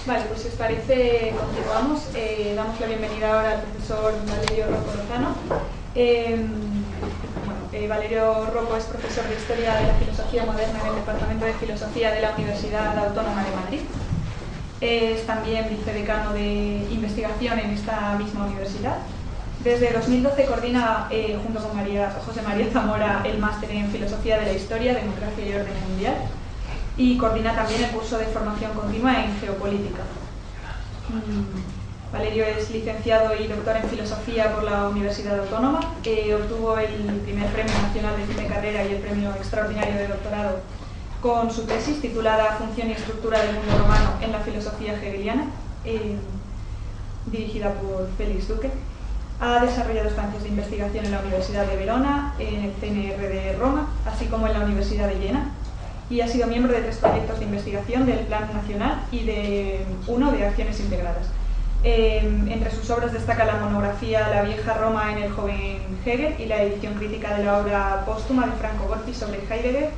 Vale, pues si os parece, continuamos. Damos la bienvenida ahora al profesor Valerio Rocco Lozano. Valerio Rocco es profesor de Historia de la Filosofía Moderna en el Departamento de Filosofía de la Universidad Autónoma de Madrid. Es también vicedecano de investigación en esta misma universidad. Desde 2012 coordina, junto con José María Zamora, el máster en Filosofía de la Historia, Democracia y Orden Mundial, y coordina también el curso de formación continua en Geopolítica. Valerio es licenciado y doctor en Filosofía por la Universidad Autónoma. Obtuvo el primer Premio Nacional de Fin de Carrera y el Premio Extraordinario de Doctorado con su tesis titulada Función y estructura del mundo romano en la filosofía hegeliana, dirigida por Félix Duque. Ha desarrollado estancias de investigación en la Universidad de Verona, en el CNR de Roma, así como en la Universidad de Jena, y ha sido miembro de 3 proyectos de investigación del Plan Nacional y de uno de Acciones Integradas. Entre sus obras destaca la monografía La vieja Roma en el joven Hegel y la edición crítica de la obra póstuma de Franco Gorki sobre Heidegger,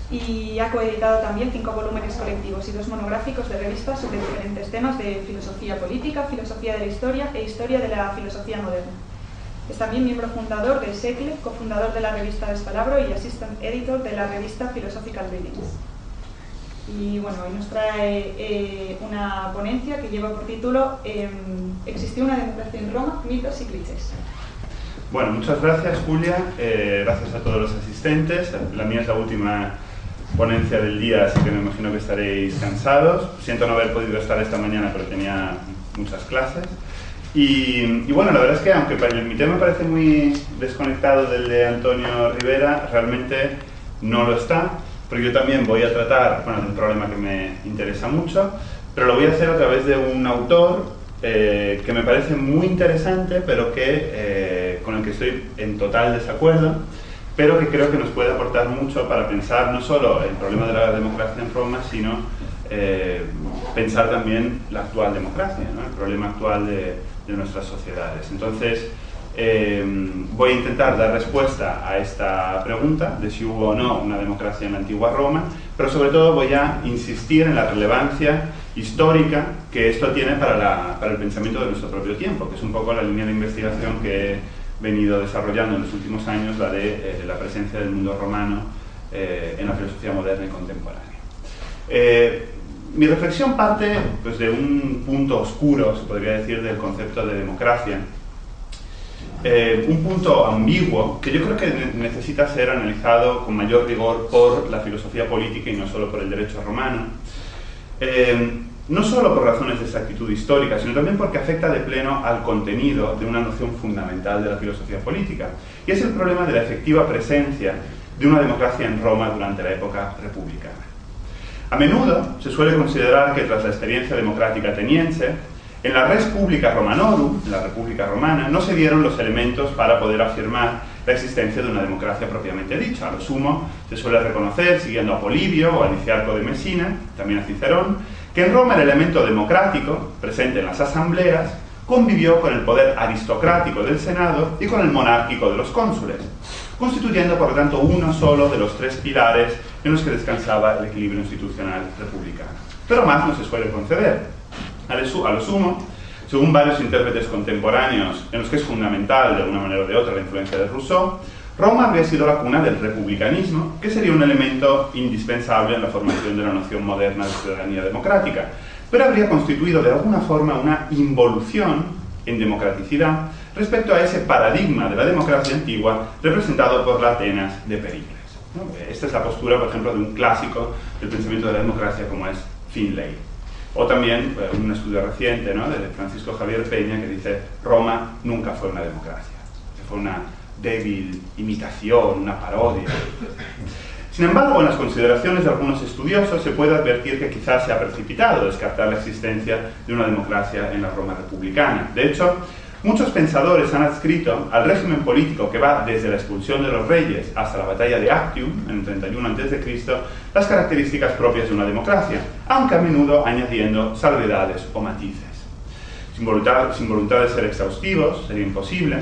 y ha coeditado también 5 volúmenes colectivos y 2 monográficos de revistas sobre diferentes temas de filosofía política, filosofía de la historia e historia de la filosofía moderna. Es también miembro fundador de SECLE, cofundador de la revista Despalabro y assistant editor de la revista Philosophical Readings. Y bueno, hoy nos trae una ponencia que lleva por título ¿Existió una democracia en Roma? Mitos y clichés. Bueno, muchas gracias, Julia. Gracias a todos los asistentes. La mía es la última ponencia del día, así que me imagino que estaréis cansados. Siento no haber podido estar esta mañana, pero tenía muchas clases. Y bueno, la verdad es que aunque mi tema parece muy desconectado del de Antonio Rivera, realmente no lo está, porque yo también voy a tratar, bueno, de un problema que me interesa mucho, pero lo voy a hacer a través de un autor que me parece muy interesante, pero que, con el que estoy en total desacuerdo, pero que creo que nos puede aportar mucho para pensar no solo el problema de la democracia en Roma, sino pensar también la actual democracia, ¿no? El problema actual de nuestras sociedades. Entonces, voy a intentar dar respuesta a esta pregunta de si hubo o no una democracia en la antigua Roma, pero sobre todo voy a insistir en la relevancia histórica que esto tiene para el pensamiento de nuestro propio tiempo, que es un poco la línea de investigación que he venido desarrollando en los últimos años, la de la presencia del mundo romano en la filosofía moderna y contemporánea. Mi reflexión parte pues, de un punto oscuro, se podría decir, del concepto de democracia. Un punto ambiguo que yo creo que necesita ser analizado con mayor rigor por la filosofía política y no solo por el derecho romano. No solo por razones de exactitud histórica, sino también porque afecta de pleno al contenido de una noción fundamental de la filosofía política, y es el problema de la efectiva presencia de una democracia en Roma durante la época republicana. A menudo se suele considerar que tras la experiencia democrática ateniense, en la Res Publica Romanorum, en la República Romana, no se dieron los elementos para poder afirmar la existencia de una democracia propiamente dicha. A lo sumo, se suele reconocer, siguiendo a Polibio o a Liciarco de Mesina, también a Cicerón, que en Roma el elemento democrático, presente en las asambleas, convivió con el poder aristocrático del Senado y con el monárquico de los cónsules, constituyendo por lo tanto uno solo de los 3 pilares en los que descansaba el equilibrio institucional republicano. Pero más no se suele conceder. A lo sumo, según varios intérpretes contemporáneos, en los que es fundamental de una manera o de otra la influencia de Rousseau, Roma habría sido la cuna del republicanismo, que sería un elemento indispensable en la formación de la noción moderna de ciudadanía democrática, pero habría constituido de alguna forma una involución en democraticidad respecto a ese paradigma de la democracia antigua representado por la Atenas de Pericles. Esta es la postura, por ejemplo, de un clásico del pensamiento de la democracia como es Finlay. O también un estudio reciente, ¿no?, de Francisco Javier Peña, que dice Roma nunca fue una democracia, que fue una débil imitación, una parodia. Sin embargo, en las consideraciones de algunos estudiosos se puede advertir que quizás se ha precipitado descartar la existencia de una democracia en la Roma republicana. De hecho, muchos pensadores han adscrito al régimen político que va desde la expulsión de los reyes hasta la batalla de Actium, en el 31 a.C., las características propias de una democracia, aunque a menudo añadiendo salvedades o matices. Sin voluntad de ser exhaustivos, sería imposible,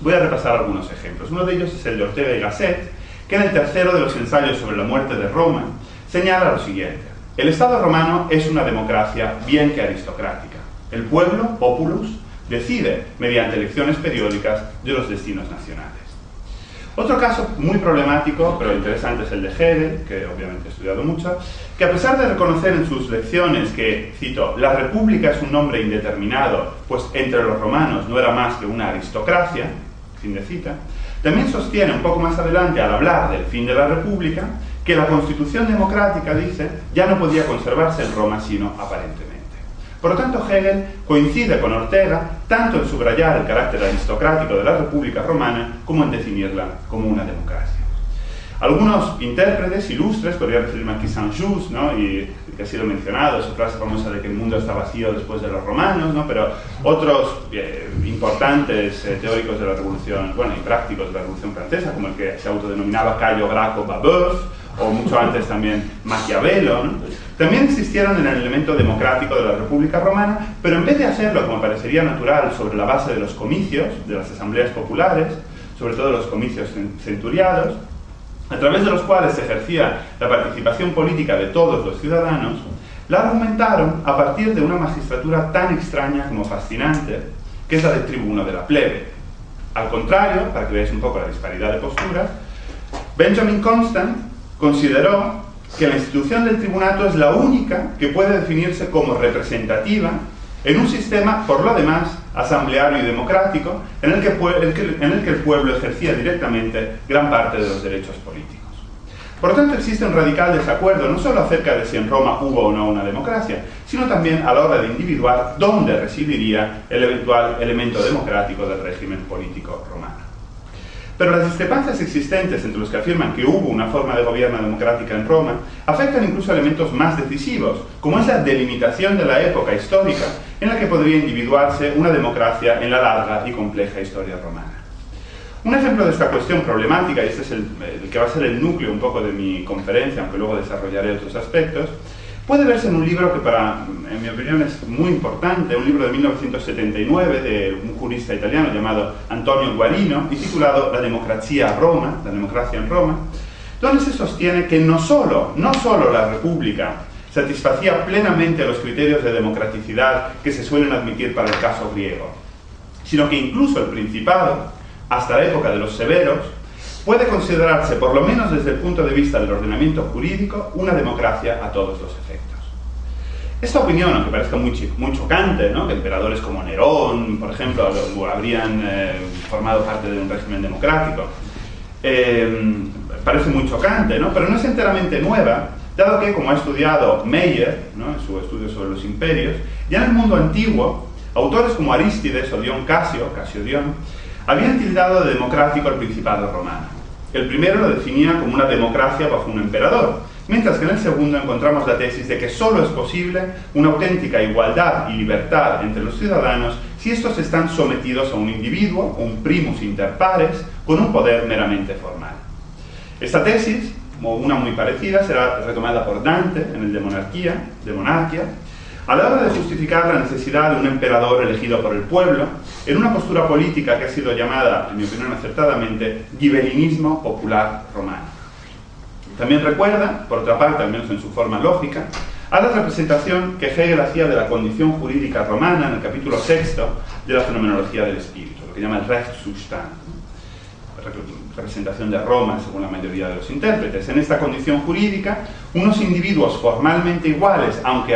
voy a repasar algunos ejemplos. Uno de ellos es el de Ortega y Gasset, que en el tercero de los ensayos sobre la muerte de Roma señala lo siguiente. el Estado romano es una democracia bien que aristocrática. El pueblo, populus, decide, mediante elecciones periódicas, de los destinos nacionales. Otro caso muy problemático, pero interesante, es el de Hegel, que obviamente he estudiado mucho, que a pesar de reconocer en sus lecciones que, cito, la república es un nombre indeterminado, pues entre los romanos no era más que una aristocracia, fin de cita, también sostiene un poco más adelante, al hablar del fin de la república, que la constitución democrática, dice, ya no podía conservarse en Roma sino aparentemente. Por lo tanto, Hegel coincide con Ortega tanto en subrayar el carácter aristocrático de la República Romana como en definirla como una democracia. Algunos intérpretes ilustres, podría referirme aquí a Saint-Just, ¿no? Y que ha sido mencionado, su frase famosa de que el mundo está vacío después de los romanos, ¿no? Pero otros importantes teóricos de la Revolución, bueno, y prácticos de la Revolución Francesa, como el que se autodenominaba Cayo Graco Babeuf, o mucho antes también Maquiavelo, ¿no? También insistieron en el elemento democrático de la República Romana, pero en vez de hacerlo, como parecería natural, sobre la base de los comicios, de las asambleas populares, sobre todo los comicios centuriados, a través de los cuales se ejercía la participación política de todos los ciudadanos, la argumentaron a partir de una magistratura tan extraña como fascinante, que es la del tribuno de la plebe. Al contrario, para que veáis un poco la disparidad de posturas, Benjamin Constant consideró que la institución del tribunato es la única que puede definirse como representativa en un sistema, por lo demás, asambleario y democrático, en el que el pueblo ejercía directamente gran parte de los derechos políticos. Por lo tanto, existe un radical desacuerdo no solo acerca de si en Roma hubo o no una democracia, sino también a la hora de individuar dónde residiría el eventual elemento democrático del régimen político romano. Pero las discrepancias existentes entre los que afirman que hubo una forma de gobierno democrática en Roma afectan incluso elementos más decisivos, como es la delimitación de la época histórica en la que podría individuarse una democracia en la larga y compleja historia romana. Un ejemplo de esta cuestión problemática, y este es el que va a ser el núcleo un poco de mi conferencia, aunque luego desarrollaré otros aspectos, puede verse en un libro que en mi opinión es muy importante, un libro de 1979 de un jurista italiano llamado Antonio Guarino y titulado La democracia a Roma, la democracia en Roma, donde se sostiene que no solo la República satisfacía plenamente los criterios de democraticidad que se suelen admitir para el caso griego, sino que incluso el Principado, hasta la época de los Severos, puede considerarse, por lo menos desde el punto de vista del ordenamiento jurídico, una democracia a todos los efectos. Esta opinión, aunque parezca muy chocante, ¿no? Que emperadores como Nerón, por ejemplo, habrían formado parte de un régimen democrático, parece muy chocante, ¿no? Pero no es enteramente nueva, dado que, como ha estudiado Meyer, ¿no? En su estudio sobre los imperios, ya en el mundo antiguo, autores como Arístides o Dion Casio-Dion, habían tildado de democrático al Principado romano. El primero lo definía como una democracia bajo un emperador, mientras que en el segundo encontramos la tesis de que solo es posible una auténtica igualdad y libertad entre los ciudadanos si estos están sometidos a un individuo, un primus inter pares, con un poder meramente formal. Esta tesis, como una muy parecida, será retomada por Dante en el de Monarquia, a la hora de justificar la necesidad de un emperador elegido por el pueblo, en una postura política que ha sido llamada, en mi opinión acertadamente, gibelinismo popular romano. También recuerda, por otra parte, al menos en su forma lógica, a la representación que Hegel hacía de la condición jurídica romana en el capítulo 6 de la fenomenología del espíritu, lo que llama el Rechtszustand, representación de Roma según la mayoría de los intérpretes. En esta condición jurídica, unos individuos formalmente iguales, aunque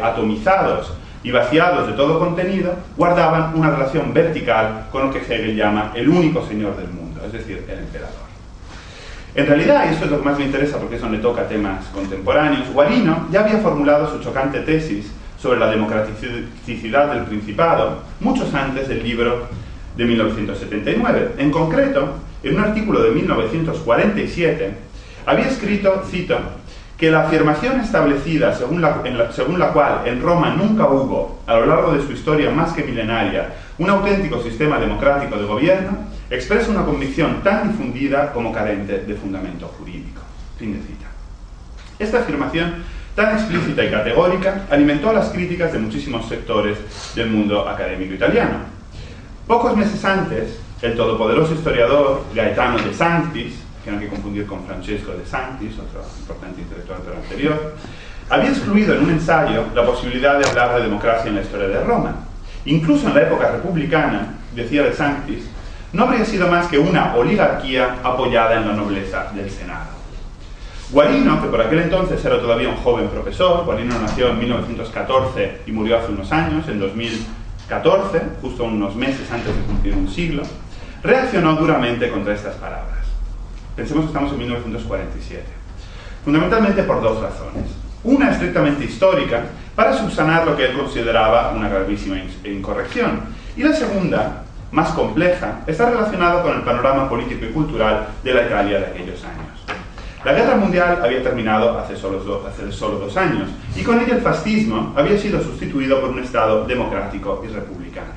atomizados y vaciados de todo contenido, guardaban una relación vertical con lo que Hegel llama el único señor del mundo, es decir, el emperador. En realidad, y esto es lo que más me interesa porque es donde toca temas contemporáneos, Guarino ya había formulado su chocante tesis sobre la democraticidad del Principado muchos antes del libro de 1979. En concreto, en un artículo de 1947, había escrito, cito, que la afirmación establecida según la cual en Roma nunca hubo, a lo largo de su historia más que milenaria, un auténtico sistema democrático de gobierno, expresa una convicción tan difundida como carente de fundamento jurídico. Fin de cita. Esta afirmación tan explícita y categórica alimentó las críticas de muchísimos sectores del mundo académico italiano. Pocos meses antes, el todopoderoso historiador Gaetano de Sanctis, que no hay que confundir con Francesco de Sanctis, otro importante intelectual del anterior, había excluido en un ensayo la posibilidad de hablar de democracia en la historia de Roma. Incluso en la época republicana, decía De Sanctis, no habría sido más que una oligarquía apoyada en la nobleza del Senado. Guarino, que por aquel entonces era todavía un joven profesor, Guarino nació en 1914 y murió hace unos años, en 2014, justo unos meses antes de cumplir un siglo, reaccionó duramente contra estas palabras. Pensemos que estamos en 1947. Fundamentalmente por dos razones. Una estrictamente histórica, para subsanar lo que él consideraba una gravísima incorrección. Y la segunda, más compleja, está relacionada con el panorama político y cultural de la Italia de aquellos años. La Guerra Mundial había terminado hace solo 2 años, y con ella el fascismo había sido sustituido por un Estado democrático y republicano.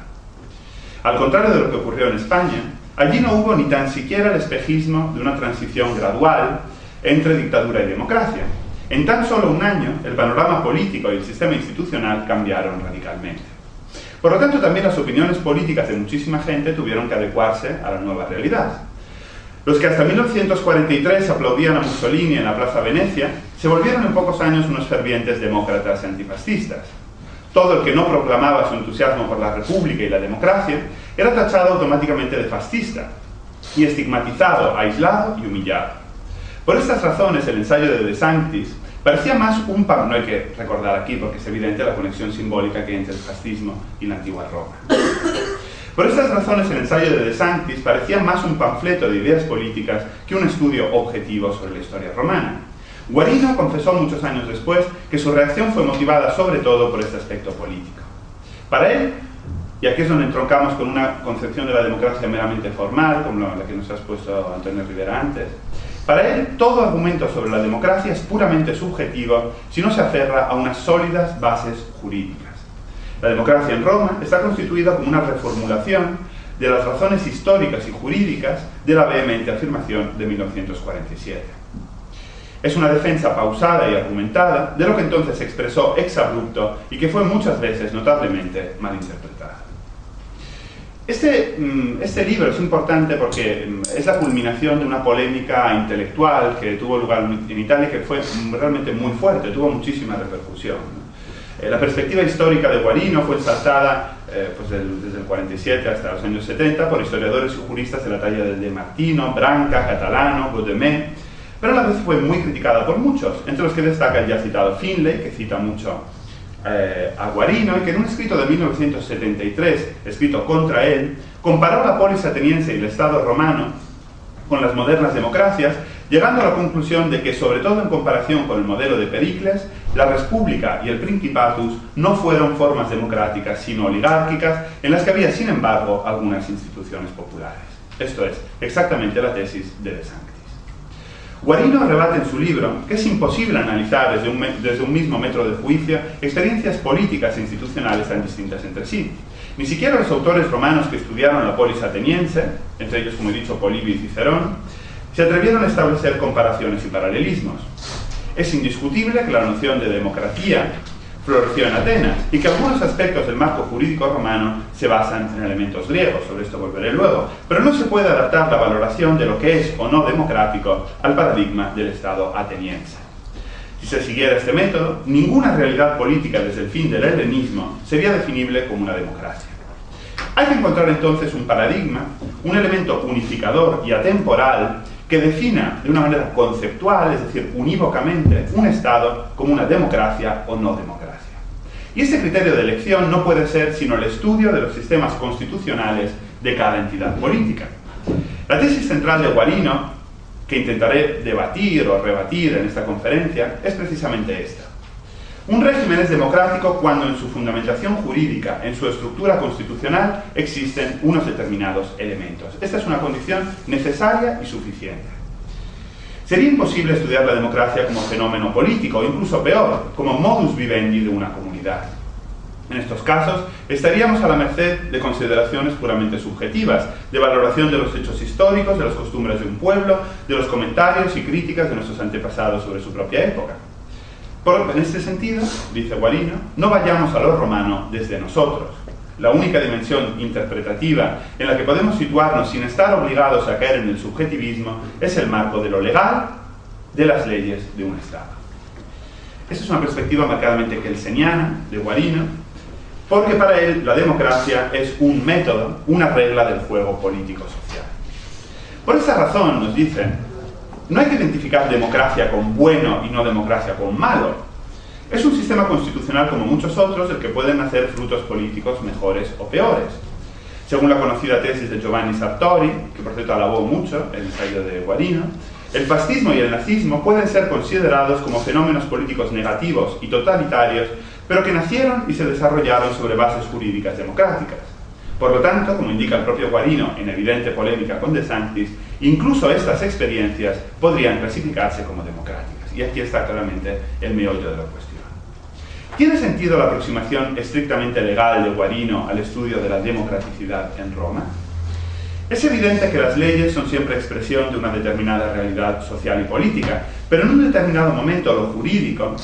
Al contrario de lo que ocurrió en España, allí no hubo ni tan siquiera el espejismo de una transición gradual entre dictadura y democracia. En tan solo un año, el panorama político y el sistema institucional cambiaron radicalmente. Por lo tanto, también las opiniones políticas de muchísima gente tuvieron que adecuarse a la nueva realidad. Los que hasta 1943 aplaudían a Mussolini en la Plaza Venecia, se volvieron en pocos años unos fervientes demócratas y antifascistas. Todo el que no proclamaba su entusiasmo por la República y la democracia era tachado automáticamente de fascista y estigmatizado, aislado y humillado. Por estas razones, el ensayo de De Sanctis parecía más un no hay que recordar aquí porque es evidente la conexión simbólica que hay entre el fascismo y la antigua Roma. Por estas razones, el ensayo de De Sanctis parecía más un panfleto de ideas políticas que un estudio objetivo sobre la historia romana. Guarino confesó muchos años después que su reacción fue motivada sobre todo por este aspecto político. Para él, y aquí es donde entroncamos con una concepción de la democracia meramente formal, como la que nos ha expuesto Antonio Rivera antes, para él todo argumento sobre la democracia es puramente subjetivo si no se aferra a unas sólidas bases jurídicas. La democracia en Roma está constituida como una reformulación de las razones históricas y jurídicas de la vehemente afirmación de 1947. Es una defensa pausada y argumentada de lo que entonces se expresó ex abrupto y que fue muchas veces notablemente malinterpretado. Este libro es importante porque es la culminación de una polémica intelectual que tuvo lugar en Italia y que fue realmente muy fuerte, tuvo muchísima repercusión. La perspectiva histórica de Guarino fue ensalzada desde el 47 hasta los años 70 por historiadores y juristas de la talla de De Martino, Branca, Catalano, Godemé, pero a la vez fue muy criticada por muchos, entre los que destaca el ya citado Finlay, que cita mucho a Guarino, y que en un escrito de 1973, escrito contra él, comparó la polis ateniense y el Estado romano con las modernas democracias, llegando a la conclusión de que, sobre todo en comparación con el modelo de Pericles, la República y el Principatus no fueron formas democráticas, sino oligárquicas, en las que había, sin embargo, algunas instituciones populares. Esto es exactamente la tesis de De Sanctis. Guarino rebate en su libro que es imposible analizar desde un mismo metro de juicio experiencias políticas e institucionales tan distintas entre sí. Ni siquiera los autores romanos que estudiaron la polis ateniense, entre ellos, como he dicho, Polibio y Cicerón, se atrevieron a establecer comparaciones y paralelismos. Es indiscutible que la noción de democracia floreció en Atenas y que algunos aspectos del marco jurídico romano se basan en elementos griegos, sobre esto volveré luego, pero no se puede adaptar la valoración de lo que es o no democrático al paradigma del Estado ateniense. Si se siguiera este método, ninguna realidad política desde el fin del helenismo sería definible como una democracia. Hay que encontrar entonces un paradigma, un elemento unificador y atemporal que defina de una manera conceptual, es decir, unívocamente, un Estado como una democracia o no democracia. Y este criterio de elección no puede ser sino el estudio de los sistemas constitucionales de cada entidad política. La tesis central de Guarino, que intentaré debatir o rebatir en esta conferencia, es precisamente esta. Un régimen es democrático cuando en su fundamentación jurídica, en su estructura constitucional, existen unos determinados elementos. Esta es una condición necesaria y suficiente. Sería imposible estudiar la democracia como fenómeno político, o incluso peor, como modus vivendi de una comunidad. En estos casos, estaríamos a la merced de consideraciones puramente subjetivas, de valoración de los hechos históricos, de las costumbres de un pueblo, de los comentarios y críticas de nuestros antepasados sobre su propia época. En este sentido, dice Guarino, no vayamos a lo romano desde nosotros. La única dimensión interpretativa en la que podemos situarnos sin estar obligados a caer en el subjetivismo es el marco de lo legal, de las leyes de un Estado. Esa es una perspectiva marcadamente kelseniana de Guarino, porque para él la democracia es un método, una regla del juego político-social. Por esa razón, nos dicen, no hay que identificar democracia con bueno y no democracia con malo. Es un sistema constitucional como muchos otros, del que pueden nacer frutos políticos mejores o peores. Según la conocida tesis de Giovanni Sartori, que por cierto alabó mucho el ensayo de Guarino, el fascismo y el nazismo pueden ser considerados como fenómenos políticos negativos y totalitarios, pero que nacieron y se desarrollaron sobre bases jurídicas democráticas. Por lo tanto, como indica el propio Guarino en evidente polémica con De Sanctis, incluso estas experiencias podrían clasificarse como democráticas. Y aquí está claramente el meollo de la cuestión. ¿Tiene sentido la aproximación estrictamente legal de Guarino al estudio de la democraticidad en Roma? Es evidente que las leyes son siempre expresión de una determinada realidad social y política, pero en un determinado momento lo jurídico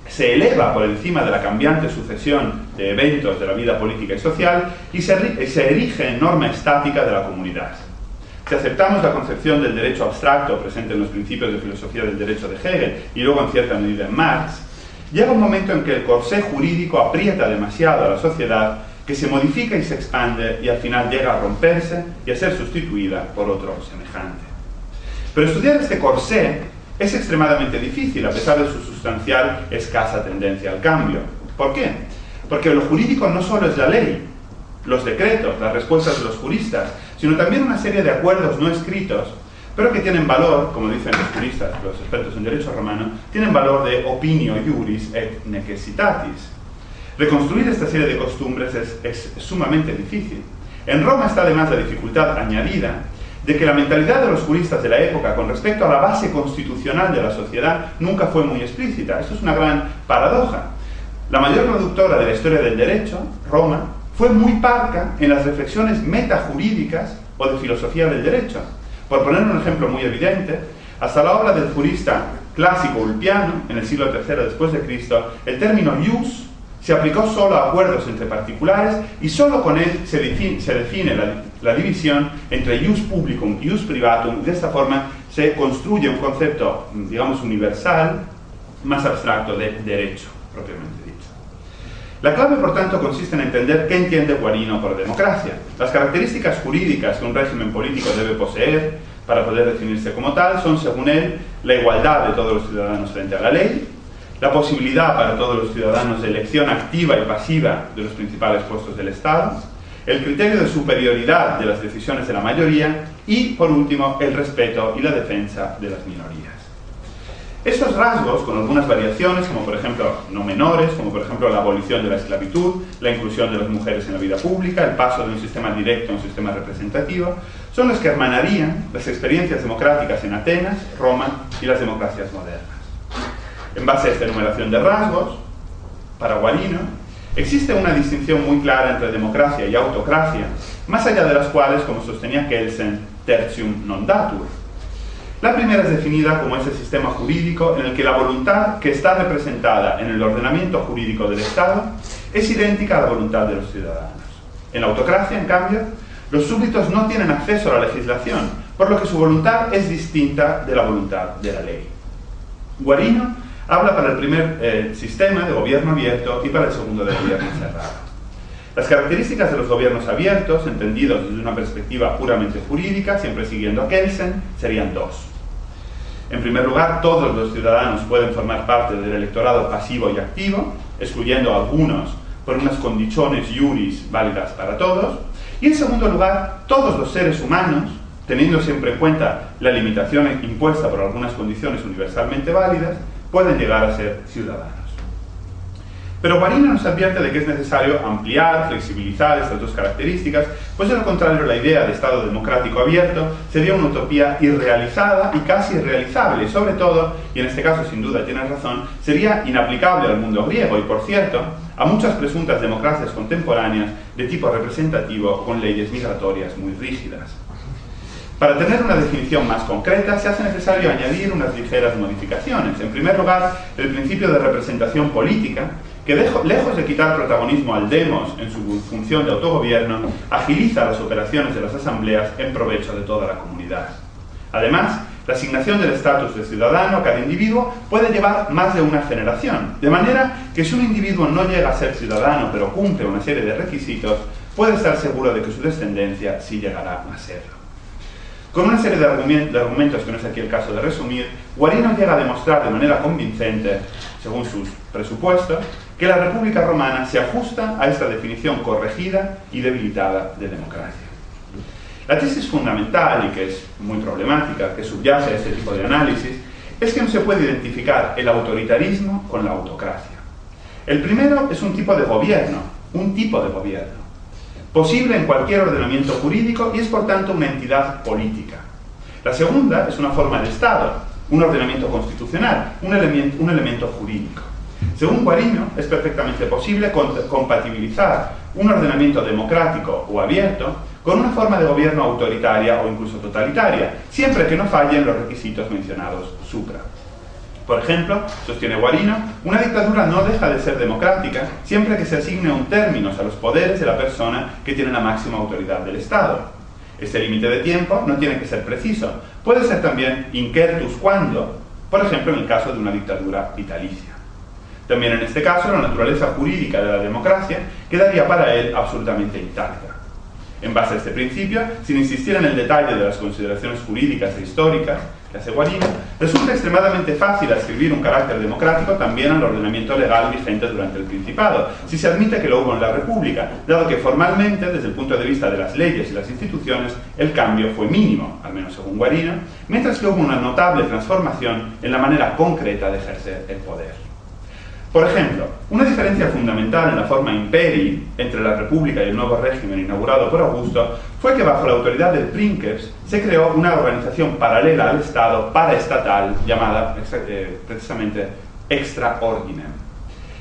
se eleva por encima de la cambiante sucesión de eventos de la vida política y social y se erige en norma estática de la comunidad. Si aceptamos la concepción del derecho abstracto presente en los principios de filosofía del derecho de Hegel y luego en cierta medida en Marx, llega un momento en que el corsé jurídico aprieta demasiado a la sociedad, que se modifica y se expande y al final llega a romperse y a ser sustituida por otro semejante. Pero estudiar este corsé es extremadamente difícil a pesar de su sustancial escasa tendencia al cambio. ¿Por qué? Porque lo jurídico no solo es la ley, los decretos, las respuestas de los juristas, sino también una serie de acuerdos no escritos, pero que tienen valor, como dicen los juristas, los expertos en derecho romano, tienen valor de opinio iuris et necessitatis. Reconstruir esta serie de costumbres es sumamente difícil. En Roma está además la dificultad añadida de que la mentalidad de los juristas de la época con respecto a la base constitucional de la sociedad nunca fue muy explícita. Esto es una gran paradoja. La mayor productora de la historia del derecho, Roma, fue muy parca en las reflexiones metajurídicas o de filosofía del derecho. Por poner un ejemplo muy evidente, hasta la obra del jurista clásico Ulpiano, en el siglo III después de Cristo, el término ius se aplicó solo a acuerdos entre particulares y solo con él se define la división entre ius publicum y ius privatum, y de esta forma se construye un concepto, digamos, universal, más abstracto de derecho, propiamente dicho. La clave, por tanto, consiste en entender qué entiende Guarino por democracia, las características jurídicas que un régimen político debe poseer para poder definirse como tal son, según él, la igualdad de todos los ciudadanos frente a la ley, la posibilidad para todos los ciudadanos de elección activa y pasiva de los principales puestos del Estado, el criterio de superioridad de las decisiones de la mayoría y, por último, el respeto y la defensa de las minorías. Estos rasgos, con algunas variaciones, como por ejemplo no menores, como por ejemplo la abolición de la esclavitud, la inclusión de las mujeres en la vida pública, el paso de un sistema directo a un sistema representativo, son los que hermanarían las experiencias democráticas en Atenas, Roma y las democracias modernas. En base a esta enumeración de rasgos, para Guarino, existe una distinción muy clara entre democracia y autocracia, más allá de las cuales, como sostenía Kelsen, tertium non datur. La primera es definida como ese sistema jurídico en el que la voluntad que está representada en el ordenamiento jurídico del Estado es idéntica a la voluntad de los ciudadanos. En la autocracia, en cambio, los súbditos no tienen acceso a la legislación, por lo que su voluntad es distinta de la voluntad de la ley. Guarino habla para el primer sistema de gobierno abierto y para el segundo de gobierno cerrado. Las características de los gobiernos abiertos, entendidos desde una perspectiva puramente jurídica, siempre siguiendo a Kelsen, serían dos. En primer lugar, todos los ciudadanos pueden formar parte del electorado pasivo y activo, excluyendo a algunos por unas condiciones iuris válidas para todos. Y en segundo lugar, todos los seres humanos, teniendo siempre en cuenta la limitación impuesta por algunas condiciones universalmente válidas, pueden llegar a ser ciudadanos. Pero Guarino nos advierte de que es necesario ampliar, flexibilizar estas dos características, pues de lo contrario la idea de Estado democrático abierto sería una utopía irrealizada y casi irrealizable, y sobre todo, y en este caso sin duda tienes razón, sería inaplicable al mundo griego y, por cierto, a muchas presuntas democracias contemporáneas de tipo representativo con leyes migratorias muy rígidas. Para tener una definición más concreta, se hace necesario añadir unas ligeras modificaciones. En primer lugar, el principio de representación política, que lejos de quitar protagonismo al demos en su función de autogobierno, agiliza las operaciones de las asambleas en provecho de toda la comunidad. Además, la asignación del estatus de ciudadano a cada individuo puede llevar más de una generación, de manera que si un individuo no llega a ser ciudadano pero cumple una serie de requisitos, puede estar seguro de que su descendencia sí llegará a serlo. Con una serie de argumentos que no es aquí el caso de resumir, Guarino llega a demostrar de manera convincente, según sus presupuestos, que la República Romana se ajusta a esta definición corregida y debilitada de democracia. La tesis fundamental, y que es muy problemática, que subyace a este tipo de análisis, es que no se puede identificar el autoritarismo con la autocracia. El primero es un tipo de gobierno, posible en cualquier ordenamiento jurídico y es por tanto una entidad política. La segunda es una forma de Estado, un ordenamiento constitucional, un elemento jurídico. Según Guarino, es perfectamente posible compatibilizar un ordenamiento democrático o abierto con una forma de gobierno autoritaria o incluso totalitaria, siempre que no fallen los requisitos mencionados supra. Por ejemplo, sostiene Guarino, una dictadura no deja de ser democrática siempre que se asigne un términos a los poderes de la persona que tiene la máxima autoridad del Estado. Este límite de tiempo no tiene que ser preciso, puede ser también incertus quando, por ejemplo en el caso de una dictadura vitalicia. También en este caso la naturaleza jurídica de la democracia quedaría para él absolutamente intacta. En base a este principio, sin insistir en el detalle de las consideraciones jurídicas e históricas que hace Guarino, resulta extremadamente fácil adscribir un carácter democrático también al ordenamiento legal vigente durante el Principado, si se admite que lo hubo en la República, dado que formalmente, desde el punto de vista de las leyes y las instituciones, el cambio fue mínimo, al menos según Guarino, mientras que hubo una notable transformación en la manera concreta de ejercer el poder. Por ejemplo, una diferencia fundamental en la forma imperii entre la República y el nuevo régimen inaugurado por Augusto fue que bajo la autoridad del Princeps se creó una organización paralela al Estado paraestatal llamada precisamente extra ordinem.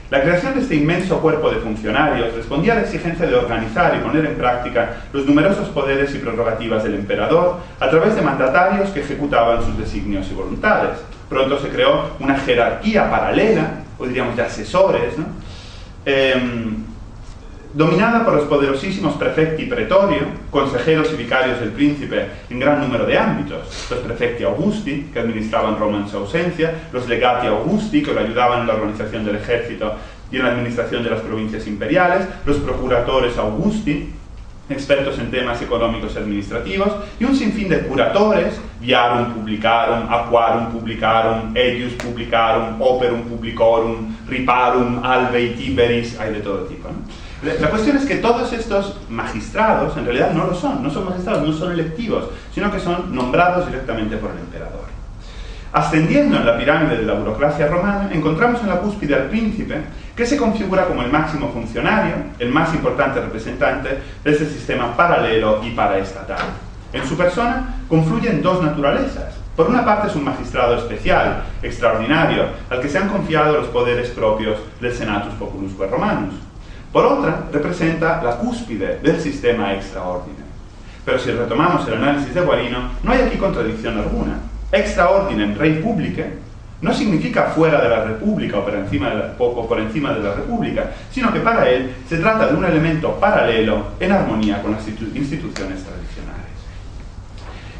La creación de este inmenso cuerpo de funcionarios respondía a la exigencia de organizar y poner en práctica los numerosos poderes y prerrogativas del emperador a través de mandatarios que ejecutaban sus designios y voluntades. Pronto se creó una jerarquía paralela, o diríamos de asesores, ¿no? Dominada por los poderosísimos prefecti pretorio, consejeros y vicarios del príncipe en gran número de ámbitos, los prefecti Augusti, que administraban Roma en su ausencia, los legati Augusti, que lo ayudaban en la organización del ejército y en la administración de las provincias imperiales, los procuratores Augusti, expertos en temas económicos y administrativos, y un sinfín de curatores, viarum publicarum, aquarum publicarum, eius publicarum, operum publicorum, riparum, albei tiberis, hay de todo tipo, ¿no? La cuestión es que todos estos magistrados en realidad no lo son, no son magistrados, no son electivos, sino que son nombrados directamente por el emperador. Ascendiendo en la pirámide de la burocracia romana, encontramos en la cúspide al príncipe, que se configura como el máximo funcionario, el más importante representante de este sistema paralelo y paraestatal. En su persona confluyen dos naturalezas. Por una parte es un magistrado especial, extraordinario, al que se han confiado los poderes propios del Senatus Populusque Romanus. Por otra, representa la cúspide del sistema extra ordinem. Pero si retomamos el análisis de Guarino, no hay aquí contradicción alguna. Extra ordinem rei publicae no significa fuera de la República o por encima de la República, sino que para él se trata de un elemento paralelo en armonía con las instituciones tradicionales.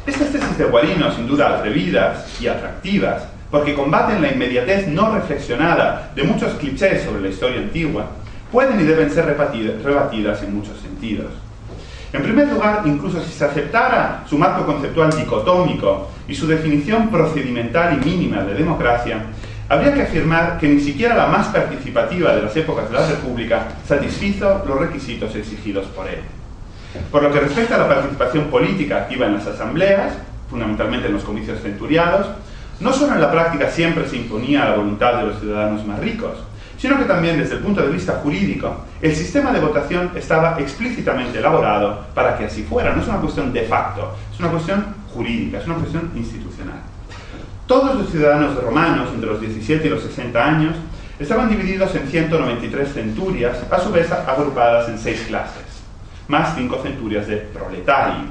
Estas tesis de Guarino, sin duda atrevidas y atractivas, porque combaten la inmediatez no reflexionada de muchos clichés sobre la historia antigua, pueden y deben ser rebatidas en muchos sentidos. En primer lugar, incluso si se aceptara su marco conceptual dicotómico y su definición procedimental y mínima de democracia, habría que afirmar que ni siquiera la más participativa de las épocas de la República satisfizo los requisitos exigidos por él. Por lo que respecta a la participación política activa en las asambleas, fundamentalmente en los comicios centuriados, no solo en la práctica siempre se imponía la voluntad de los ciudadanos más ricos, sino que también desde el punto de vista jurídico, el sistema de votación estaba explícitamente elaborado para que así fuera. No es una cuestión de facto, es una cuestión jurídica, es una cuestión institucional. Todos los ciudadanos romanos entre los 17 y los 60 años estaban divididos en 193 centurias, a su vez agrupadas en 6 clases, más 5 centurias de proletarii.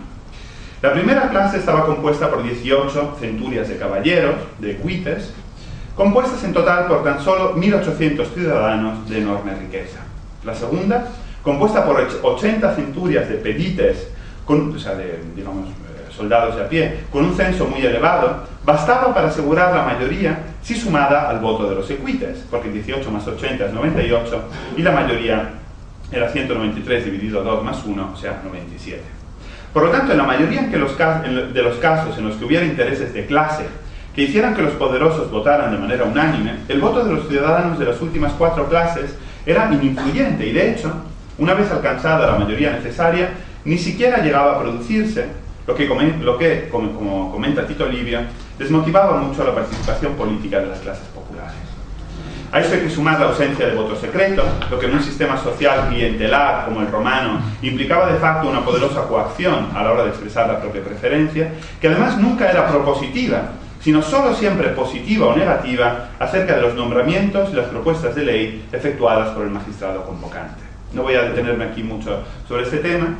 La primera clase estaba compuesta por 18 centurias de caballeros, de equites, compuestas en total por tan solo 1.800 ciudadanos de enorme riqueza. La segunda, compuesta por 80 centurias de pedites, soldados de a pie, con un censo muy elevado, bastaba para asegurar la mayoría si sumada al voto de los equites, porque 18 más 80 es 98, y la mayoría era 193 dividido 2 más 1, o sea, 97. Por lo tanto, en la mayoría de los casos en los que hubiera intereses de clase que hicieran que los poderosos votaran de manera unánime, el voto de los ciudadanos de las últimas 4 clases era ininfluyente y, de hecho, una vez alcanzada la mayoría necesaria, ni siquiera llegaba a producirse, lo que, como comenta Tito Livio, desmotivaba mucho la participación política de las clases populares. A esto hay que sumar la ausencia de voto secreto, lo que en un sistema social clientelar como el romano implicaba de facto una poderosa coacción a la hora de expresar la propia preferencia, que además nunca era propositiva, sino solo siempre positiva o negativa acerca de los nombramientos y las propuestas de ley efectuadas por el magistrado convocante. No voy a detenerme aquí mucho sobre este tema,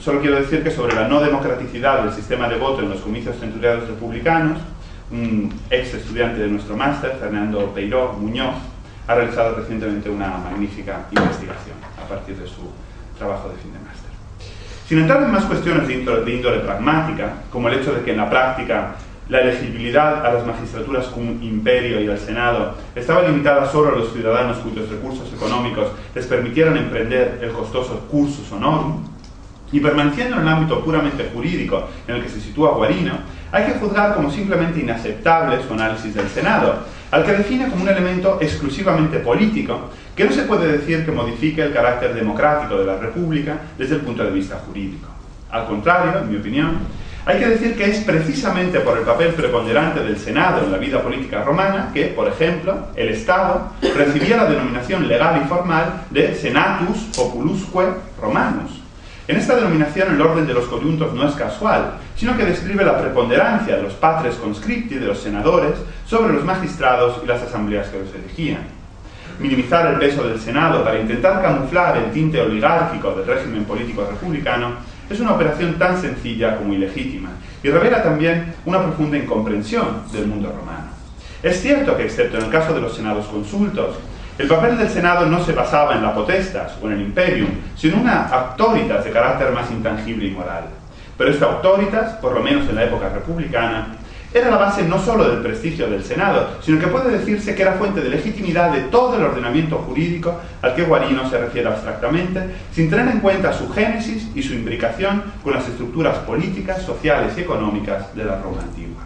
solo quiero decir que sobre la no democraticidad del sistema de voto en los comicios centuriados republicanos, un ex estudiante de nuestro máster, Fernando Peiró Muñoz, ha realizado recientemente una magnífica investigación a partir de su trabajo de fin de máster. Sin entrar en más cuestiones de índole pragmática, como el hecho de que en la práctica la elegibilidad a las magistraturas cum imperio y al Senado estaba limitada solo a los ciudadanos cuyos recursos económicos les permitieran emprender el costoso cursus honorum, y permaneciendo en el ámbito puramente jurídico en el que se sitúa Guarino, hay que juzgar como simplemente inaceptable su análisis del Senado, al que define como un elemento exclusivamente político, que no se puede decir que modifique el carácter democrático de la República desde el punto de vista jurídico. Al contrario, en mi opinión, hay que decir que es precisamente por el papel preponderante del Senado en la vida política romana que, por ejemplo, el Estado recibía la denominación legal y formal de Senatus Populusque Romanus. En esta denominación el orden de los coyuntos no es casual, sino que describe la preponderancia de los patres conscripti, de los senadores, sobre los magistrados y las asambleas que los elegían. Minimizar el peso del Senado para intentar camuflar el tinte oligárquico del régimen político republicano es una operación tan sencilla como ilegítima y revela también una profunda incomprensión del mundo romano. Es cierto que, excepto en el caso de los senados consultos, el papel del Senado no se basaba en la potestas o en el imperium, sino en una auctoritas de carácter más intangible y moral. Pero esta auctoritas, por lo menos en la época republicana, era la base no solo del prestigio del Senado, sino que puede decirse que era fuente de legitimidad de todo el ordenamiento jurídico al que Guarino se refiere abstractamente, sin tener en cuenta su génesis y su imbricación con las estructuras políticas, sociales y económicas de la Roma antigua.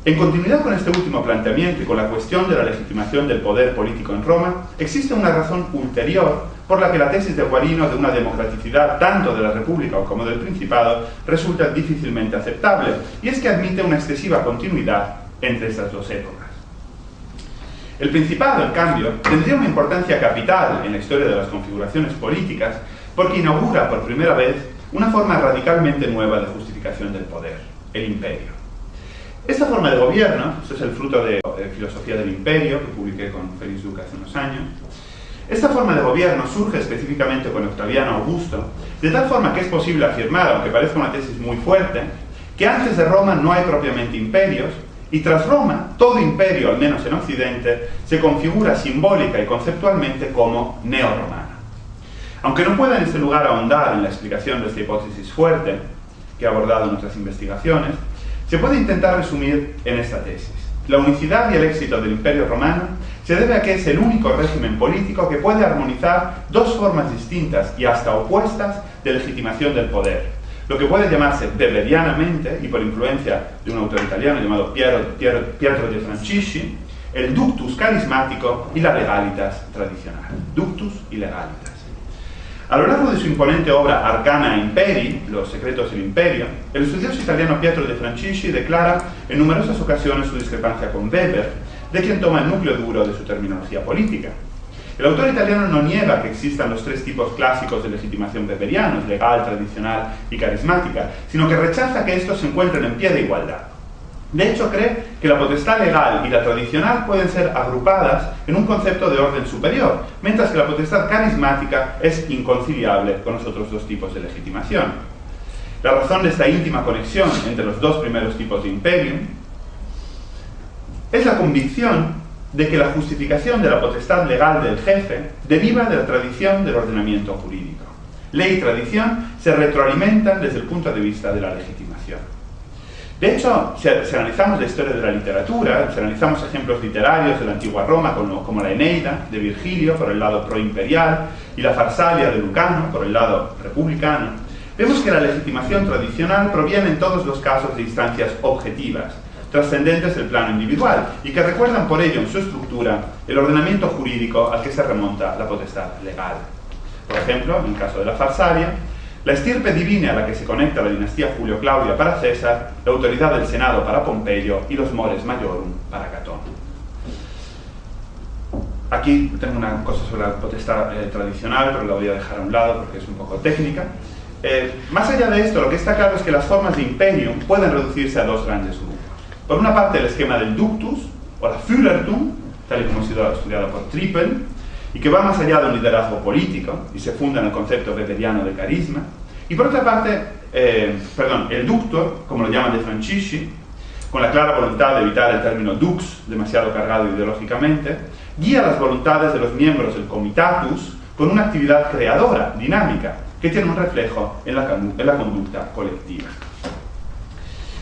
En continuidad con este último planteamiento y con la cuestión de la legitimación del poder político en Roma, existe una razón ulterior por la que la tesis de Guarino de una democraticidad tanto de la República como del Principado resulta difícilmente aceptable, y es que admite una excesiva continuidad entre estas dos épocas. El Principado, en cambio, tendría una importancia capital en la historia de las configuraciones políticas porque inaugura por primera vez una forma radicalmente nueva de justificación del poder, el imperio. Esta forma de gobierno, esto es el fruto de Filosofía del Imperio, que publiqué con Félix Duca hace unos años. Esta forma de gobierno surge específicamente con Octaviano Augusto, de tal forma que es posible afirmar, aunque parezca una tesis muy fuerte, que antes de Roma no hay propiamente imperios, y tras Roma, todo imperio, al menos en Occidente, se configura simbólica y conceptualmente como neorromana. Aunque no pueda en este lugar ahondar en la explicación de esta hipótesis fuerte, que he abordado en otras investigaciones, se puede intentar resumir en esta tesis. La unicidad y el éxito del Imperio Romano se debe a que es el único régimen político que puede armonizar dos formas distintas y hasta opuestas de legitimación del poder, lo que puede llamarse weberianamente, y por influencia de un autor italiano llamado Pietro de Francisci, el ductus carismático y la legalitas tradicional. Ductus y legalitas. A lo largo de su imponente obra Arcana Imperii, Los secretos del imperio, el estudioso italiano Pietro de Francisci declara en numerosas ocasiones su discrepancia con Weber, de quien toma el núcleo duro de su terminología política. El autor italiano no niega que existan los tres tipos clásicos de legitimación weberianos, legal, tradicional y carismática, sino que rechaza que estos se encuentren en pie de igualdad. De hecho, cree que la potestad legal y la tradicional pueden ser agrupadas en un concepto de orden superior, mientras que la potestad carismática es inconciliable con los otros dos tipos de legitimación. La razón de esta íntima conexión entre los dos primeros tipos de imperium es la convicción de que la justificación de la potestad legal del jefe deriva de la tradición del ordenamiento jurídico. ley y tradición se retroalimentan desde el punto de vista de la legitimación. De hecho, si analizamos la historia de la literatura, si analizamos ejemplos literarios de la antigua Roma, como la Eneida de Virgilio por el lado proimperial y la Farsalia de Lucano por el lado republicano, vemos que la legitimación tradicional proviene en todos los casos de instancias objetivas, trascendentes del plano individual, y que recuerdan por ello en su estructura el ordenamiento jurídico al que se remonta la potestad legal. Por ejemplo, en el caso de la Farsalia, la estirpe divina a la que se conecta la dinastía Julio-Claudia para César, la autoridad del Senado para Pompeyo y los mores maiorum para Catón. Aquí tengo una cosa sobre la potestad tradicional, pero la voy a dejar a un lado porque es un poco técnica. Más allá de esto, lo que está claro es que las formas de imperium pueden reducirse a dos grandes grupos. Por una parte, el esquema del ductus, o la Fürertum, tal y como ha sido estudiado por Trippel, y que va más allá de un liderazgo político y se funda en el concepto weberiano de carisma. Y por otra parte, el ductor, como lo llaman De Francisci, con la clara voluntad de evitar el término dux, demasiado cargado ideológicamente, guía las voluntades de los miembros del comitatus con una actividad creadora, dinámica, que tiene un reflejo en la conducta colectiva.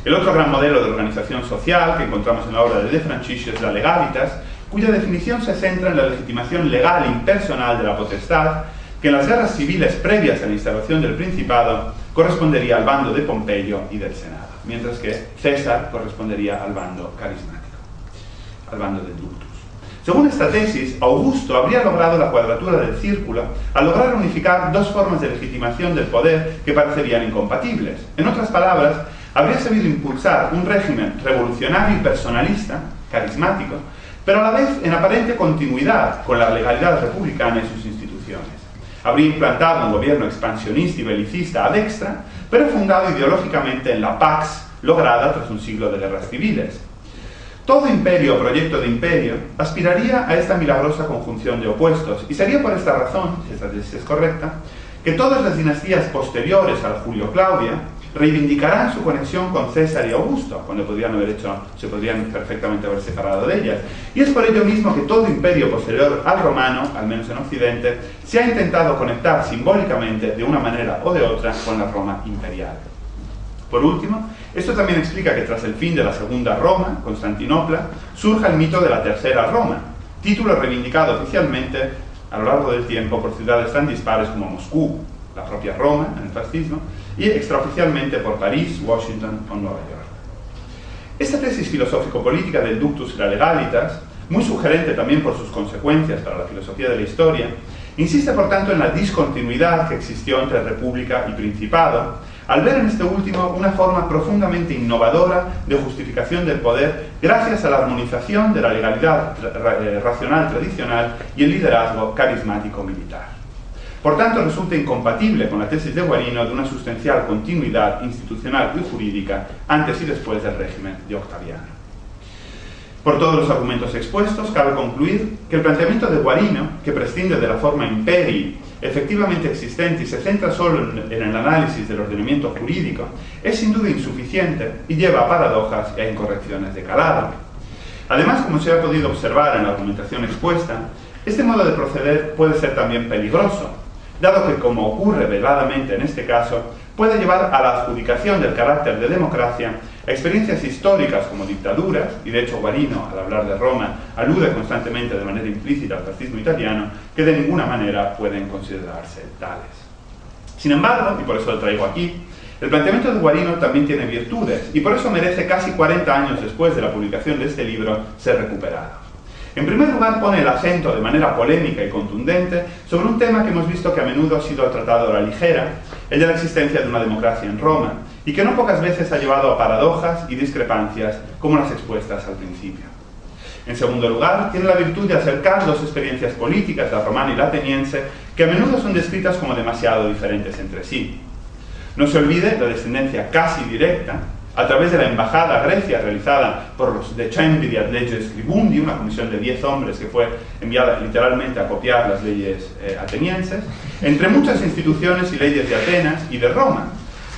El otro gran modelo de organización social que encontramos en la obra de De Francisci es la legalitas, cuya definición se centra en la legitimación legal impersonal de la potestad, que en las guerras civiles previas a la instalación del Principado correspondería al bando de Pompeyo y del Senado, mientras que César correspondería al bando carismático, al bando del ductus. Según esta tesis, Augusto habría logrado la cuadratura del círculo al lograr unificar dos formas de legitimación del poder que parecerían incompatibles. En otras palabras, habría sabido impulsar un régimen revolucionario y personalista, carismático, pero a la vez en aparente continuidad con la legalidad republicana y sus instituciones. Habría implantado un gobierno expansionista y belicista ad extra, pero fundado ideológicamente en la Pax lograda tras un siglo de guerras civiles. Todo imperio o proyecto de imperio aspiraría a esta milagrosa conjunción de opuestos, y sería por esta razón, si esta tesis es correcta, que todas las dinastías posteriores al Julio-Claudia reivindicarán su conexión con César y Augusto, cuando se podrían perfectamente haber separado de ellas. Y es por ello mismo que todo imperio posterior al romano, al menos en Occidente, se ha intentado conectar simbólicamente de una manera o de otra con la Roma imperial. Por último, esto también explica que tras el fin de la segunda Roma, Constantinopla, surja el mito de la tercera Roma, título reivindicado oficialmente a lo largo del tiempo por ciudades tan dispares como Moscú, la propia Roma en el fascismo, y extraoficialmente por París, Washington o Nueva York. Esta tesis filosófico-política del ductus y la legalitas, muy sugerente también por sus consecuencias para la filosofía de la historia, insiste por tanto en la discontinuidad que existió entre república y principado, al ver en este último una forma profundamente innovadora de justificación del poder gracias a la armonización de la legalidad racional tradicional y el liderazgo carismático militar. Por tanto, resulta incompatible con la tesis de Guarino de una sustancial continuidad institucional y jurídica antes y después del régimen de Octaviano. Por todos los argumentos expuestos, cabe concluir que el planteamiento de Guarino, que prescinde de la forma imperii efectivamente existente y se centra solo en el análisis del ordenamiento jurídico, es sin duda insuficiente y lleva a paradojas y a incorrecciones de calado. Además, como se ha podido observar en la argumentación expuesta, este modo de proceder puede ser también peligroso, dado que, como ocurre veladamente en este caso, puede llevar a la adjudicación del carácter de democracia a experiencias históricas como dictaduras, y de hecho Guarino, al hablar de Roma, alude constantemente de manera implícita al fascismo italiano, que de ninguna manera pueden considerarse tales. Sin embargo, y por eso lo traigo aquí, el planteamiento de Guarino también tiene virtudes, y por eso merece casi 40 años después de la publicación de este libro ser recuperado. En primer lugar, pone el acento de manera polémica y contundente sobre un tema que hemos visto que a menudo ha sido tratado a la ligera, el de la existencia de una democracia en Roma, y que no pocas veces ha llevado a paradojas y discrepancias como las expuestas al principio. En segundo lugar, tiene la virtud de acercar dos experiencias políticas, la romana y la ateniense, que a menudo son descritas como demasiado diferentes entre sí. No se olvide la descendencia casi directa, a través de la embajada a Grecia realizada por los Decembri ad Leges Scribundi, una comisión de 10 hombres que fue enviada literalmente a copiar las leyes atenienses, entre muchas instituciones y leyes de Atenas y de Roma.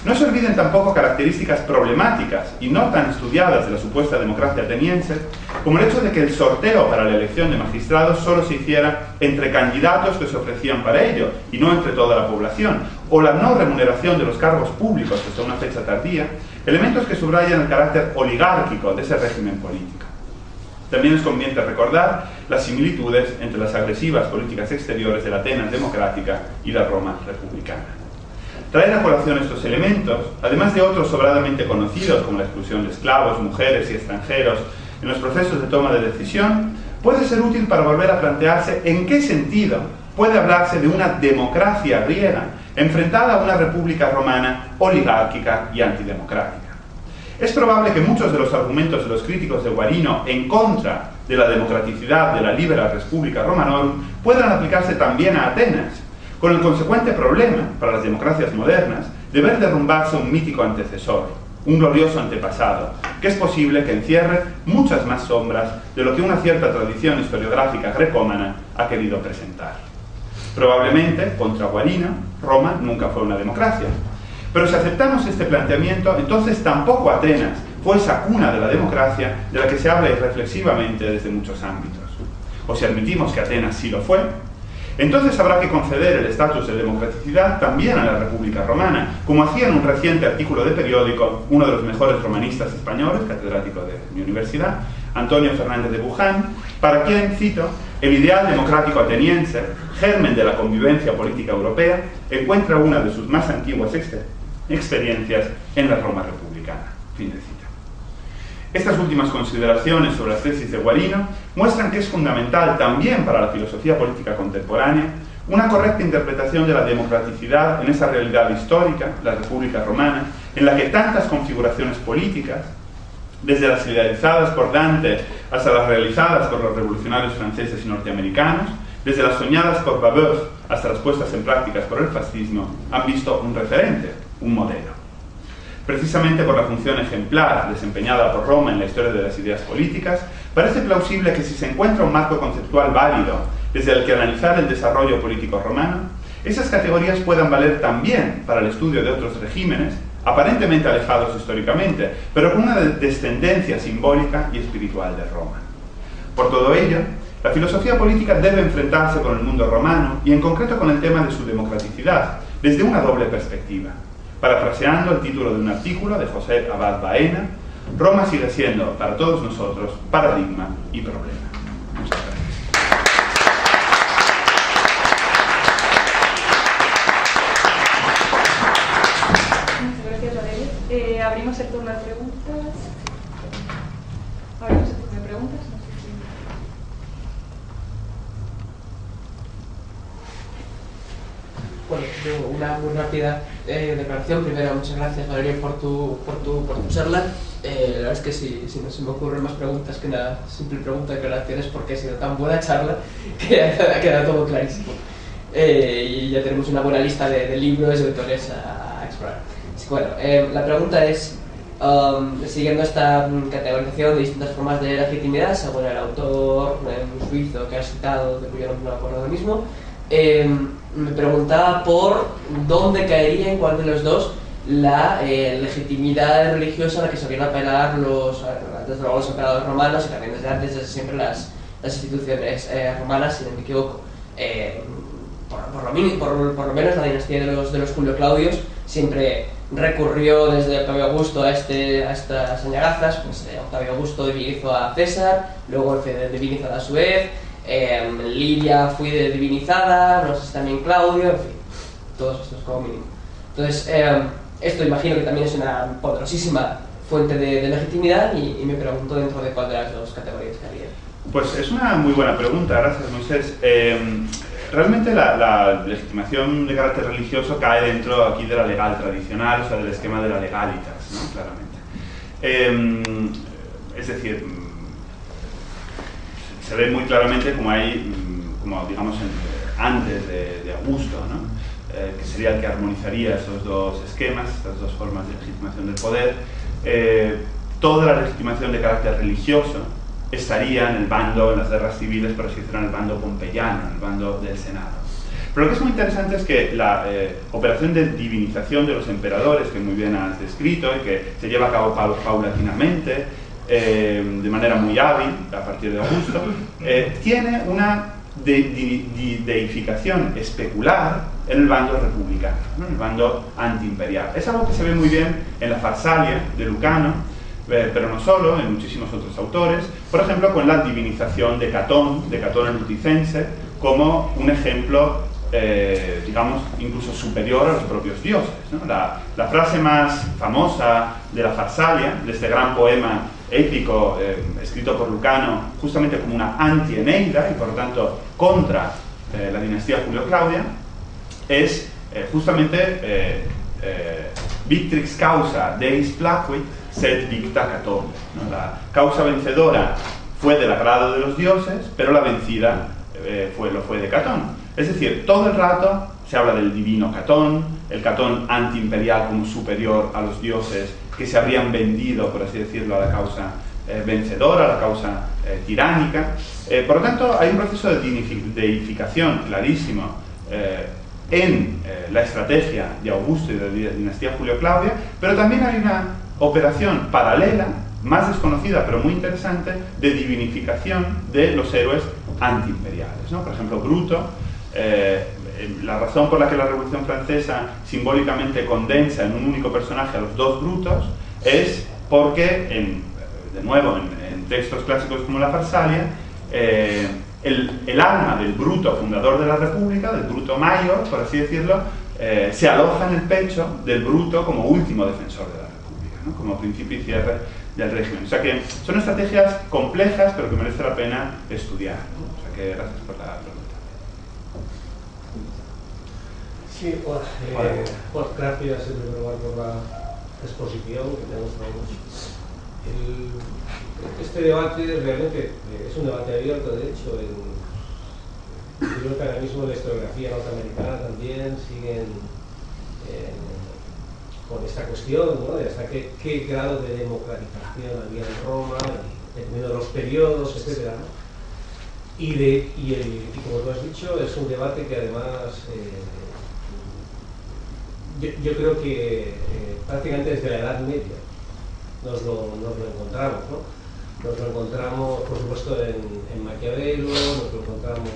No se olviden tampoco características problemáticas y no tan estudiadas de la supuesta democracia ateniense, como el hecho de que el sorteo para la elección de magistrados solo se hiciera entre candidatos que se ofrecían para ello, y no entre toda la población, o la no remuneración de los cargos públicos hasta una fecha tardía, elementos que subrayan el carácter oligárquico de ese régimen político. También es conveniente recordar las similitudes entre las agresivas políticas exteriores de la Atenas democrática y la Roma republicana. Traer a colación estos elementos, además de otros sobradamente conocidos como la exclusión de esclavos, mujeres y extranjeros en los procesos de toma de decisión, puede ser útil para volver a plantearse en qué sentido puede hablarse de una democracia griega enfrentada a una república romana oligárquica y antidemocrática. Es probable que muchos de los argumentos de los críticos de Guarino en contra de la democraticidad de la Libera Respublica Romanorum puedan aplicarse también a Atenas, con el consecuente problema, para las democracias modernas, de ver derrumbarse un mítico antecesor, un glorioso antepasado, que es posible que encierre muchas más sombras de lo que una cierta tradición historiográfica grecómana ha querido presentar. Probablemente, contra Guarino, Roma nunca fue una democracia. Pero si aceptamos este planteamiento, entonces tampoco Atenas fue esa cuna de la democracia de la que se habla irreflexivamente desde muchos ámbitos. O si admitimos que Atenas sí lo fue, entonces habrá que conceder el estatus de democraticidad también a la República Romana, como hacía en un reciente artículo de periódico uno de los mejores romanistas españoles, catedrático de mi universidad, Antonio Fernández de Buján, para quien, cito, el ideal democrático ateniense, germen de la convivencia política europea, encuentra una de sus más antiguas experiencias en la Roma republicana. Fin de cita. Estas últimas consideraciones sobre las tesis de Guarino muestran que es fundamental también para la filosofía política contemporánea una correcta interpretación de la democraticidad en esa realidad histórica, la República Romana, en la que tantas configuraciones políticas, desde las idealizadas por Dante hasta las realizadas por los revolucionarios franceses y norteamericanos, desde las soñadas por Babeuf hasta las puestas en prácticas por el fascismo, han visto un referente, un modelo. Precisamente por la función ejemplar desempeñada por Roma en la historia de las ideas políticas, parece plausible que si se encuentra un marco conceptual válido desde el que analizar el desarrollo político romano, esas categorías puedan valer también para el estudio de otros regímenes, aparentemente alejados históricamente, pero con una descendencia simbólica y espiritual de Roma. Por todo ello, la filosofía política debe enfrentarse con el mundo romano y en concreto con el tema de su democraticidad, desde una doble perspectiva. Parafraseando el título de un artículo de José Abad Baena, Roma sigue siendo, para todos nosotros, paradigma y problema. Muchas gracias. Muchas gracias, Valeria. Abrimos el turno de preguntas. Abrimos el turno de preguntas. No sé si... Bueno, yo una muy rápida declaración. Primero, muchas gracias, Valeria, por tu charla. La verdad es que si no se me ocurren más preguntas que una simple pregunta de declaraciones, porque ha sido tan buena charla que ha quedado todo clarísimo. Y ya tenemos una buena lista de libros y autores a explorar. Así que bueno, la pregunta es, siguiendo esta categorización de distintas formas de legitimidad, según el autor suizo que has citado, de cuyo nombre no me acuerdo ahora mismo, me preguntaba por dónde caería, en cuál de los dos, la legitimidad religiosa a la que solían apelar desde luego los emperadores romanos y también desde antes, desde siempre las instituciones romanas, si no me equivoco. Por lo menos la dinastía de los Julio Claudios siempre recurrió desde Octavio Augusto a estas añagazas. Pues Octavio Augusto divinizó a César, luego fue divinizada a su vez, Lidia fue divinizada, no sé si también Claudio, en fin, todos estos como mínimo. Entonces, esto imagino que también es una poderosísima fuente de legitimidad y me pregunto dentro de cuál de las dos categorías caería. Pues es una muy buena pregunta, gracias, Moisés. Realmente la legitimación de carácter religioso cae dentro aquí de la legal tradicional, o sea, del esquema de la legalitas, ¿no? Claramente. Es decir, se ve muy claramente como hay, como digamos, antes de Augusto, ¿no? Que sería el que armonizaría esos dos esquemas, estas dos formas de legitimación del poder. Toda la legitimación de carácter religioso estaría en el bando, en las guerras civiles, por así decirlo, en el bando pompeyano, en el bando del Senado. Pero lo que es muy interesante es que la operación de divinización de los emperadores, que muy bien has descrito y que se lleva a cabo paulatinamente, de manera muy hábil, a partir de Augusto, tiene una deificación especular en el bando republicano, ¿no? En el bando antiimperial. Es algo que se ve muy bien en la Farsalia de Lucano, pero no solo, en muchísimos otros autores, por ejemplo con la divinización de Catón el Lucicense, como un ejemplo, digamos, incluso superior a los propios dioses, ¿no? La frase más famosa de la Farsalia, de este gran poema épico escrito por Lucano, justamente como una anti-Eneida y por lo tanto contra la dinastía Julio-Claudia, es justamente Victrix causa Deis placuit sed victa Catón, ¿no? La causa vencedora fue del agrado de los dioses, pero la vencida lo fue de Catón. Es decir, todo el rato se habla del divino Catón, el Catón antiimperial como superior a los dioses que se habrían vendido, por así decirlo, a la causa vencedora, a la causa tiránica. Por lo tanto, hay un proceso de deificación clarísimo en la estrategia de Augusto y de la dinastía Julio-Claudia, pero también hay una operación paralela, más desconocida pero muy interesante, de divinificación de los héroes antiimperiales, ¿no? Por ejemplo, Bruto, la razón por la que la Revolución Francesa simbólicamente condensa en un único personaje a los dos Brutos es porque, de nuevo, en textos clásicos como la Farsalia, el alma del Bruto fundador de la República, del Bruto mayor, por así decirlo, se aloja en el pecho del Bruto como último defensor de la República, ¿no? Como principio y cierre del régimen. O sea que son estrategias complejas, pero que merece la pena estudiar, ¿no? O sea que gracias por la pregunta. Sí, pues gracias en primer lugar por la exposición que tenemos todos. Este debate realmente es un debate abierto, de hecho, yo creo que ahora mismo en la historiografía norteamericana también siguen con esta cuestión, ¿no? De hasta qué grado de democratización había en Roma, dependiendo de los periodos, etc., ¿no? Y como tú has dicho, es un debate que además yo creo que prácticamente desde la Edad Media nos lo encontramos, ¿no? Nos lo encontramos, por supuesto, en Maquiavelo, nos lo encontramos,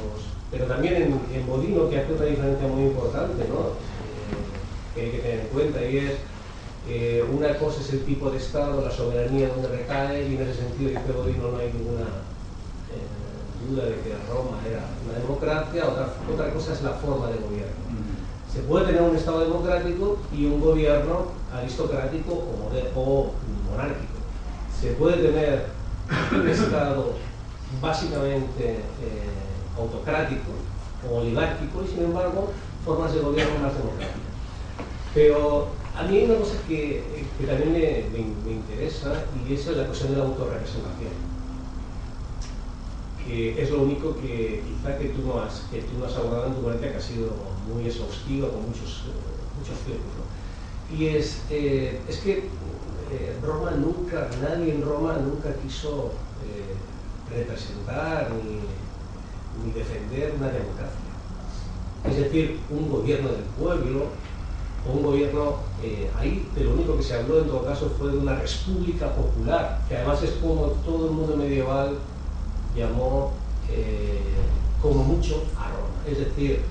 pero también en Bodino, que hace una diferencia muy importante, ¿no? Que hay que tener en cuenta, y es una cosa es el tipo de Estado, la soberanía donde recae, y en ese sentido, dice Bodino, no hay ninguna duda de que Roma era una democracia. Otra cosa es la forma de gobierno. Se puede tener un Estado democrático y un gobierno aristocrático o monárquico. Se puede tener un Estado básicamente autocrático o oligárquico y, sin embargo, formas de gobierno más democráticas. Pero a mí hay una cosa que también me interesa, y esa es la cuestión de la autorrepresentación, que es lo único que quizá que tú no has abordado en tu ponencia, que ha sido muy exhaustiva, con muchos círculos, ¿no? Y es que nadie en Roma nunca quiso representar ni defender una democracia. Es decir, un gobierno del pueblo, o un gobierno ahí, de lo único que se habló en todo caso fue de una república popular, que además es como todo el mundo medieval llamó como mucho a Roma. Es decir,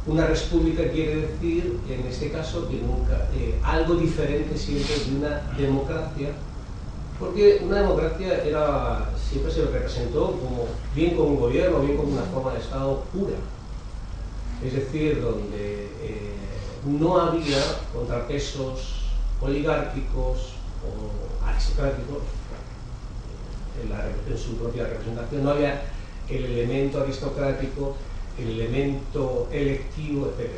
una república quiere decir, en este caso, que nunca, algo diferente siempre de una democracia, porque una democracia siempre se representó bien como un gobierno, bien como una forma de Estado pura. Es decir, donde no había contrapesos oligárquicos o aristocráticos en su propia representación. No había el elemento aristocrático, el elemento electivo, etc.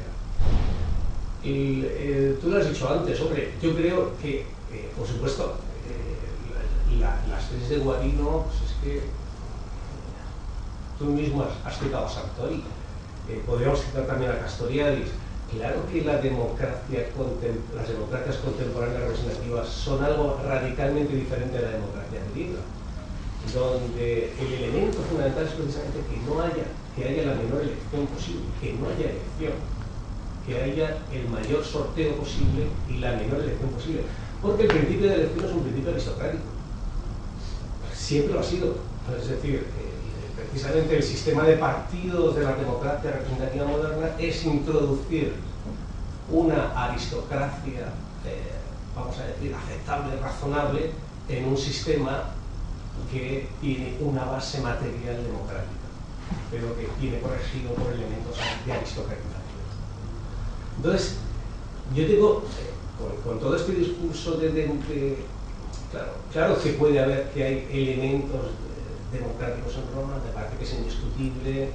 Tú lo has dicho antes, hombre, yo creo que, por supuesto, las tesis de Guarino, pues es que tú mismo has citado a Sartori, podríamos citar también a Castoriadis. Claro que las democracias contemporáneas representativas son algo radicalmente diferente a la democracia antigua, donde el elemento fundamental es precisamente que haya la menor elección posible, que no haya elección, que haya el mayor sorteo posible y la menor elección posible, porque el principio de elección es un principio aristocrático, siempre lo ha sido. Es decir, precisamente el sistema de partidos de la democracia representativa moderna es introducir una aristocracia, vamos a decir, aceptable, razonable, en un sistema que tiene una base material democrática, pero que viene corregido por elementos de aristocratización. Entonces, yo digo, con todo este discurso claro que puede haber, que hay elementos democráticos en Roma, me parece que es indiscutible.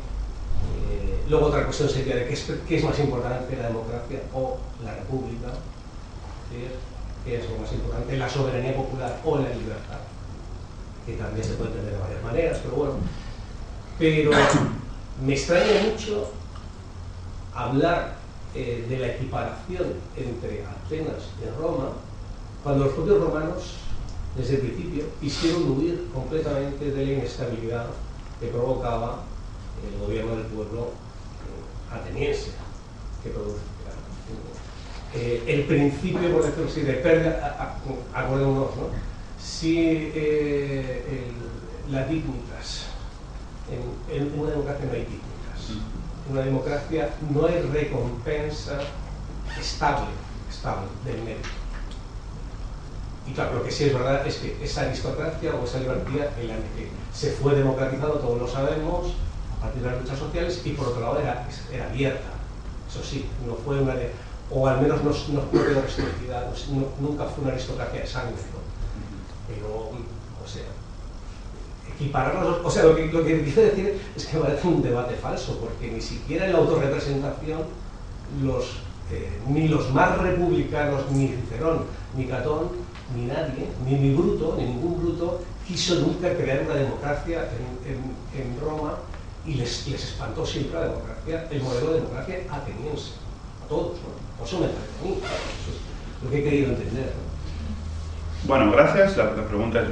Luego otra cuestión sería de qué es más importante, la democracia o la república, qué es lo más importante, la soberanía popular o la libertad, que también se puede entender de varias maneras, pero bueno. Pero me extraña mucho hablar de la equiparación entre Atenas y Roma, cuando los propios romanos, desde el principio, quisieron huir completamente de la inestabilidad que provocaba el gobierno del pueblo ateniense, que producía el principio, por decirlo así, de pérdida. Acordémonos, ¿no? Si la dignitas, en una democracia no hay dignitas, en una democracia no hay recompensa estable del mérito. Y claro, lo que sí es verdad es que esa aristocracia o esa libertad en la que se fue democratizando, todos lo sabemos, a partir de las luchas sociales, y por otro lado era abierta. Eso sí, no fue una de, o al menos no fue de restringida, nunca fue una aristocracia de sangre, ¿no? Pero, o sea, equipararlos, o sea, lo que quiero decir es que me parece un debate falso, porque ni siquiera en la autorrepresentación ni los más republicanos, ni Cicerón, ni Catón, ni nadie, ni Bruto, ni ningún Bruto quiso nunca crear una democracia en Roma, y les espantó siempre la democracia, el modelo de democracia ateniense, a todos, ¿no? Por eso me parece a mí, eso es lo que he querido entender, ¿no? Bueno, gracias. La pregunta es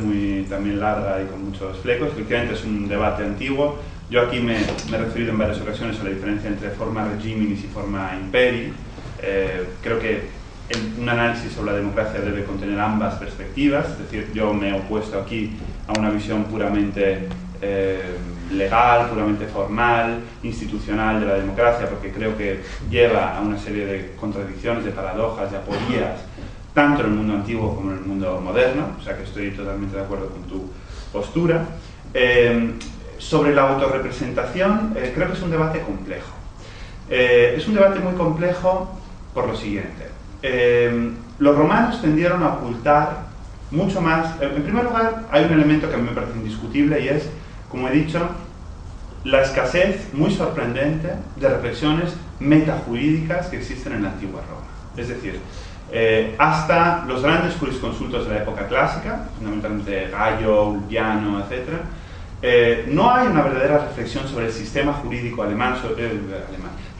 también larga y con muchos flecos. Efectivamente es un debate antiguo. Yo aquí me he referido en varias ocasiones a la diferencia entre forma regiminis y forma imperi. Creo que un análisis sobre la democracia debe contener ambas perspectivas, es decir, yo me he opuesto aquí a una visión puramente legal, puramente formal, institucional de la democracia, porque creo que lleva a una serie de contradicciones, de paradojas, de aporías, tanto en el mundo antiguo como en el mundo moderno, o sea que estoy totalmente de acuerdo con tu postura. Sobre la autorrepresentación, creo que es un debate complejo. Es un debate muy complejo por lo siguiente. Los romanos tendieron a ocultar mucho más. En primer lugar, hay un elemento que a mí me parece indiscutible y es, como he dicho, la escasez muy sorprendente de reflexiones metajurídicas que existen en la antigua Roma. Es decir, hasta los grandes jurisconsultos de la época clásica, fundamentalmente Gallo, Ulpiano, etc., no hay una verdadera reflexión sobre el sistema jurídico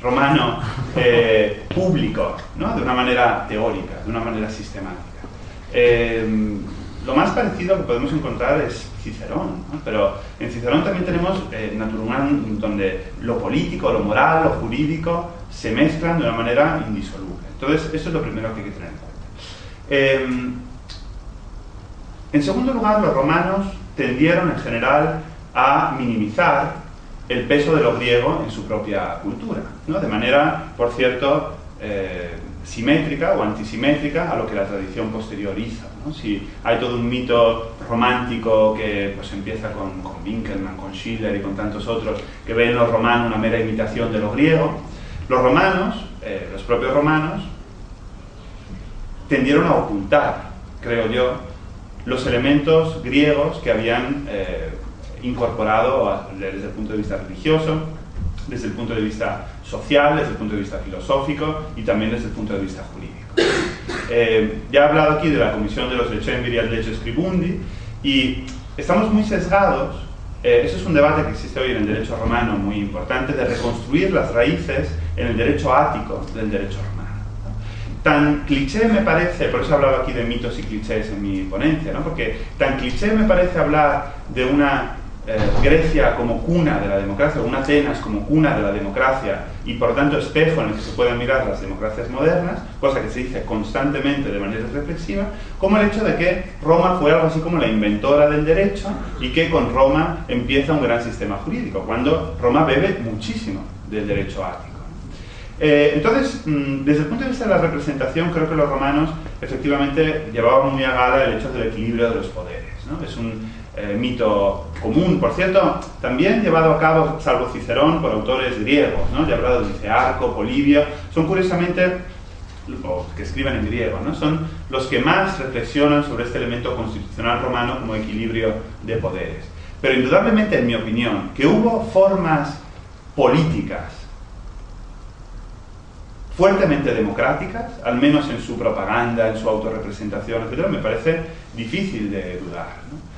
romano público, ¿no? De una manera teórica, de una manera sistemática. Lo más parecido que podemos encontrar es Cicerón, ¿no? Pero en Cicerón también tenemos Natura Humanum, donde lo político, lo moral, lo jurídico se mezclan de una manera indisoluble. Entonces, eso es lo primero que hay que tener en cuenta. En segundo lugar, los romanos tendieron en general a minimizar el peso de lo griego en su propia cultura, ¿no? De manera, por cierto, simétrica o antisimétrica a lo que la tradición posterior hizo, ¿no? Si hay todo un mito romántico que pues, empieza con Winckelmann, con Schiller y con tantos otros, que ven en los romanos una mera imitación de lo griego, los romanos, los propios romanos, tendieron a ocultar, creo yo, los elementos griegos que habían incorporado desde el punto de vista religioso, desde el punto de vista social, desde el punto de vista filosófico y también desde el punto de vista jurídico. Ya he hablado aquí de la comisión de los Decemviri ad Leges Scribundi y estamos muy sesgados, eso es un debate que existe hoy en el derecho romano muy importante, de reconstruir las raíces en el derecho ático del derecho romano. Tan cliché me parece, por eso he hablado aquí de mitos y clichés en mi ponencia, ¿no? Porque tan cliché me parece hablar de una Grecia como cuna de la democracia, o una Atenas como cuna de la democracia y por tanto espejo en el que se pueden mirar las democracias modernas, cosa que se dice constantemente de manera reflexiva, como el hecho de que Roma fue algo así como la inventora del derecho y que con Roma empieza un gran sistema jurídico, cuando Roma bebe muchísimo del derecho ático. Entonces, desde el punto de vista de la representación, creo que los romanos efectivamente llevaban muy a gala el hecho del equilibrio de los poderes, ¿no? Es un mito común, por cierto, también llevado a cabo, salvo Cicerón, por autores griegos, ¿no? Ya he hablado de Licearco, Polibio, son curiosamente, o que escriben en griego, ¿no? Son los que más reflexionan sobre este elemento constitucional romano como equilibrio de poderes. Pero indudablemente, en mi opinión, que hubo formas políticas fuertemente democráticas, al menos en su propaganda, en su autorrepresentación, etc., me parece difícil de dudar, ¿no?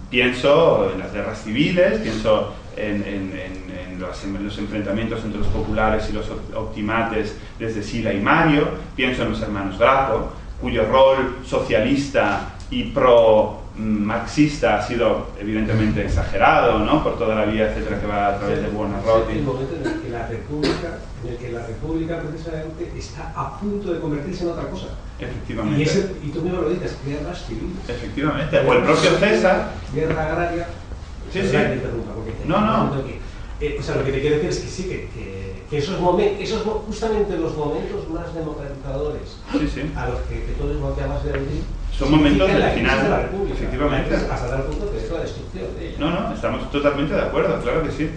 Pienso en las guerras civiles, pienso en los enfrentamientos entre los populares y los optimates desde Sila y Mario, pienso en los hermanos Graco, cuyo rol socialista y pro-marxista ha sido evidentemente exagerado, ¿no? Por toda la vía, etcétera, que va a través de Buonarroti. Es el momento en el que la República precisamente está a punto de convertirse en otra cosa. Efectivamente. Y tú mismo lo dices, guerras civiles. Efectivamente. O el propio César. Guerra agraria. Sí, sí. No. O sea, lo que te quiero decir es que sí, que esos justamente los momentos más democratizadores, sí. a los que tú mismo te llamas de aludir, son momentos del final de la República, efectivamente. Hasta tal punto que es la destrucción de ella. No, estamos totalmente de acuerdo, claro que sí.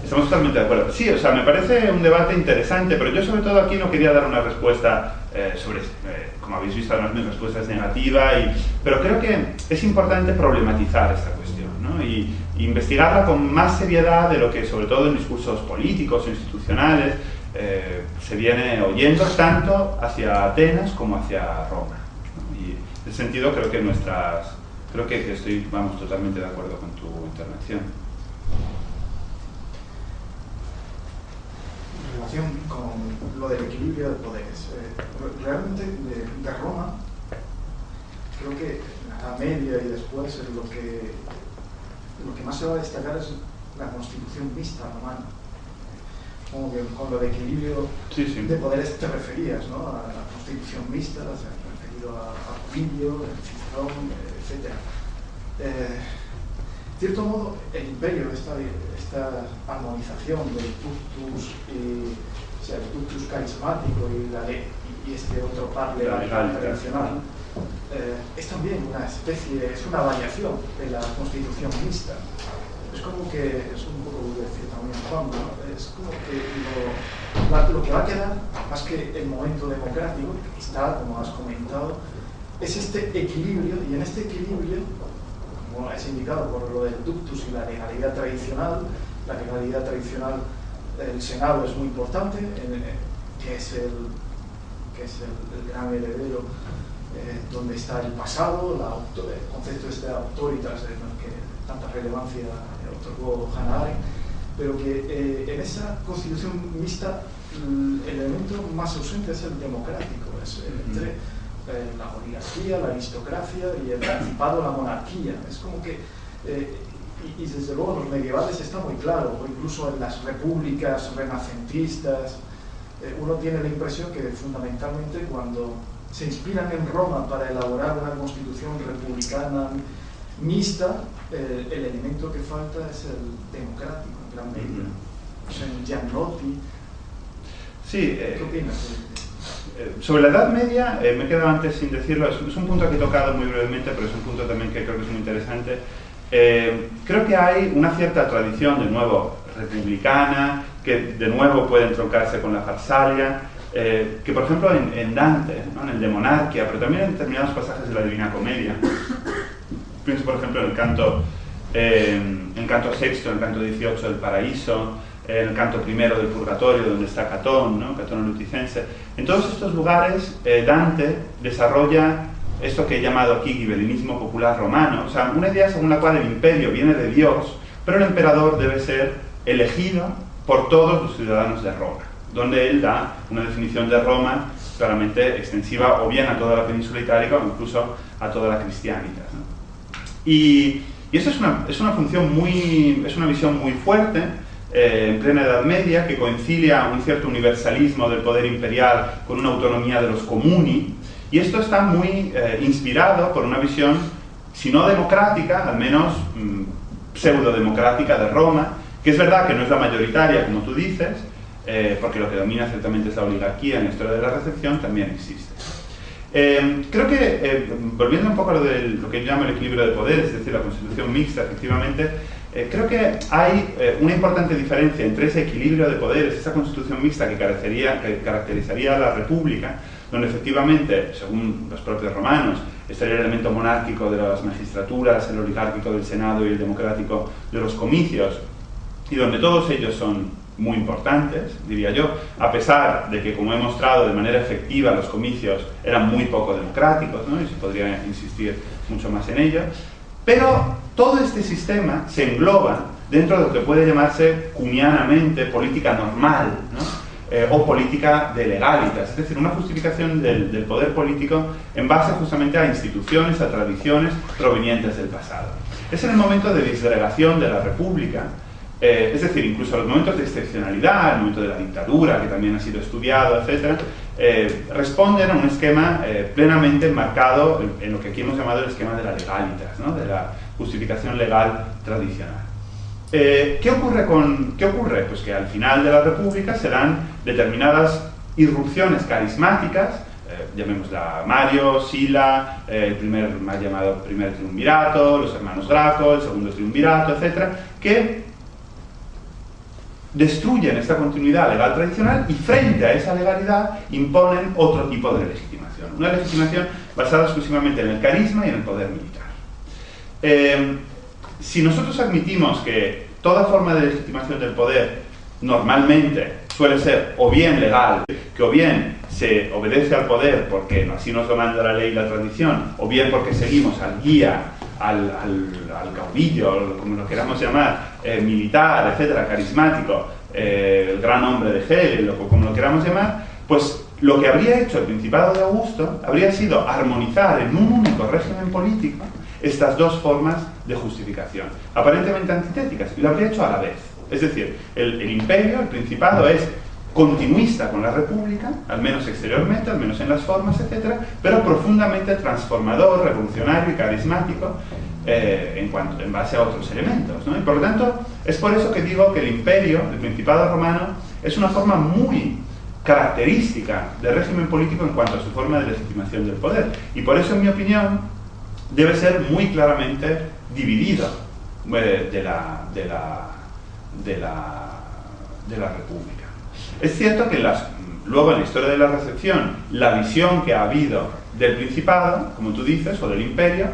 Estamos totalmente de acuerdo. Sí, o sea, me parece un debate interesante, pero yo sobre todo aquí no quería dar una respuesta sobre, como habéis visto, además mi respuesta es negativa, pero creo que es importante problematizar esta cuestión, ¿no? Y investigarla con más seriedad de lo que, sobre todo en discursos políticos o institucionales, se viene oyendo tanto hacia Atenas como hacia Roma, ¿no? Y en ese sentido creo que estoy, totalmente de acuerdo con tu intervención. En relación con lo del equilibrio de poderes, realmente de Roma, creo que en la Edad Media y después lo que más se va a destacar es la constitución mixta romana. Como que con lo de equilibrio de poderes te referías, ¿no? A la constitución mixta, se ha referido a Polibio, Cicerón, etc. De cierto modo, el imperio, esta armonización del tuctus, el tuctus carismático y este otro par legal tradicional, es también una especie, es una variación de la constitución mixta. Es como que, es un poco de decir también Juan, ¿no? Es como que lo que va a quedar, más que el momento democrático, que está, como has comentado, es este equilibrio, y en este equilibrio, como es indicado por lo del ductus y la legalidad tradicional, el Senado es muy importante, que es el gran heredero, donde está el pasado, el concepto de autoritas, que tanta relevancia otorgó Hannah Arendt, pero que en esa constitución mixta el elemento más ausente es el democrático, es entre la oligarquía, la aristocracia y el principado, la monarquía. Es como que, y desde luego en los medievales está muy claro, o incluso en las repúblicas renacentistas, uno tiene la impresión que fundamentalmente cuando se inspiran en Roma para elaborar una constitución republicana mixta, el elemento que falta es el democrático en gran medida. En Giannotti. Sí, ¿qué opinas? Sobre la Edad Media, me he quedado antes sin decirlo, es un punto que he tocado muy brevemente, pero es un punto también que creo que es muy interesante. Creo que hay una cierta tradición, de nuevo, republicana, que de nuevo puede entroncarse con la Farsalia, que por ejemplo en Dante, ¿no? En el de Monarquia, pero también en determinados pasajes de la Divina Comedia. Pienso por ejemplo en el canto sexto, en el canto 18 del Paraíso, en el canto primero del Purgatorio, donde está Catón, ¿no? Catón Luticense. En todos estos lugares Dante desarrolla esto que he llamado aquí gibelinismo popular romano, o sea, una idea según la cual el imperio viene de Dios, pero el emperador debe ser elegido por todos los ciudadanos de Roma, donde él da una definición de Roma claramente extensiva o bien a toda la península itálica o incluso a toda la Cristianitas, ¿no? Y Y eso es una función es una visión muy fuerte, en plena Edad Media, que concilia un cierto universalismo del poder imperial con una autonomía de los comuni, y esto está muy inspirado por una visión, si no democrática, al menos pseudo-democrática de Roma, que es verdad que no es la mayoritaria, como tú dices, porque lo que domina ciertamente es la oligarquía en la historia de la recepción, también existe. Creo que, volviendo un poco a lo que yo llamo el equilibrio de poderes, es decir, la constitución mixta, efectivamente, creo que hay una importante diferencia entre ese equilibrio de poderes, esa constitución mixta que caracterizaría a la república, donde efectivamente, según los propios romanos, estaría el elemento monárquico de las magistraturas, el oligárquico del senado y el democrático de los comicios, y donde todos ellos son muy importantes, diría yo, a pesar de que, como he mostrado de manera efectiva, los comicios eran muy poco democráticos, ¿no? Y se podría insistir mucho más en ello, pero todo este sistema se engloba dentro de lo que puede llamarse cumianamente política normal, ¿no? O política de legalitas, es decir, una justificación del poder político en base justamente a instituciones, a tradiciones provenientes del pasado. Es en el momento de disgregación de la república, es decir, incluso los momentos de excepcionalidad, el momento de la dictadura, que también ha sido estudiado, etc., responden a un esquema plenamente enmarcado en lo que aquí hemos llamado el esquema de la legalitas, ¿no? De la justificación legal tradicional. ¿Qué ocurre? Pues que al final de la República se dan determinadas irrupciones carismáticas, llamémosla Mario, Sila, el mal llamado primer triunvirato, los hermanos Graco, el segundo triunvirato, etc., que destruyen esta continuidad legal tradicional y frente a esa legalidad imponen otro tipo de legitimación, una legitimación basada exclusivamente en el carisma y en el poder militar. Si nosotros admitimos que toda forma de legitimación del poder normalmente suele ser o bien legal, que o bien se obedece al poder porque así nos lo manda la ley y la tradición, o bien porque seguimos al guía, al caudillo, como lo queramos llamar, militar, etcétera, carismático, el gran hombre de Hegel, como lo queramos llamar, pues lo que habría hecho el Principado de Augusto habría sido armonizar en un único régimen político estas dos formas de justificación, aparentemente antitéticas, y lo habría hecho a la vez. Es decir, el imperio, el Principado, es continuista con la República, al menos exteriormente, al menos en las formas, etc., pero profundamente transformador, revolucionario y carismático en base a otros elementos, ¿no? Y por lo tanto, es por eso que digo que el imperio, el Principado romano, es una forma muy característica del régimen político en cuanto a su forma de legitimación del poder. Y por eso, en mi opinión, debe ser muy claramente dividido de la República. Es cierto que luego en la historia de la recepción, la visión que ha habido del Principado, como tú dices, o del Imperio,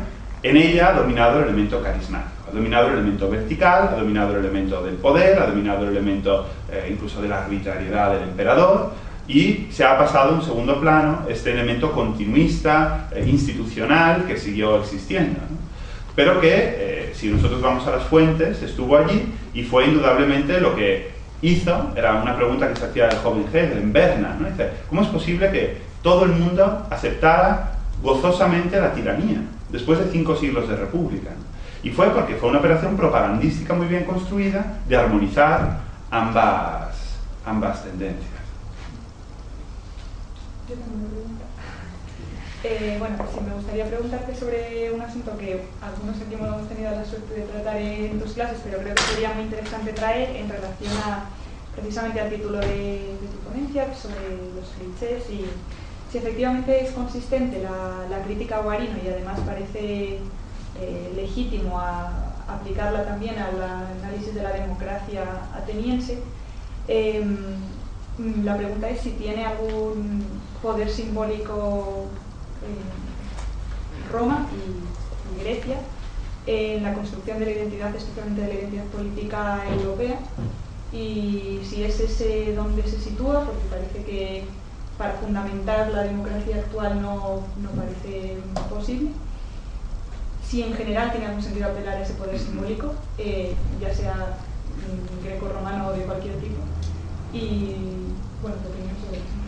en ella ha dominado el elemento carismático, ha dominado el elemento vertical, ha dominado el elemento del poder, ha dominado el elemento incluso de la arbitrariedad del emperador, y se ha pasado a un segundo plano este elemento continuista, institucional, que siguió existiendo, ¿no? Pero que, si nosotros vamos a las fuentes, estuvo allí y fue indudablemente lo que hizo, era una pregunta que se hacía el joven Hegel en Berna, ¿no? Dice, ¿cómo es posible que todo el mundo aceptara gozosamente la tiranía después de 5 siglos de república? Y fue porque fue una operación propagandística muy bien construida de armonizar ambas tendencias. Yo tengo una pregunta. Bueno, pues sí, me gustaría preguntarte sobre un asunto que algunos aquí hemos tenido la suerte de tratar en tus clases, pero creo que sería muy interesante traer en relación precisamente al título de tu ponencia, sobre los clichés, y si efectivamente es consistente la crítica a Guarino y además parece legítimo aplicarla también al análisis de la democracia ateniense. La pregunta es si tiene algún poder simbólico Roma y Grecia en la construcción de la identidad, especialmente de la identidad política europea, y si es ese donde se sitúa, porque parece que para fundamentar la democracia actual no parece posible. Si en general tiene algún sentido apelar a ese poder simbólico, ya sea greco-romano o de cualquier tipo, y bueno, tu opinión sobre eso.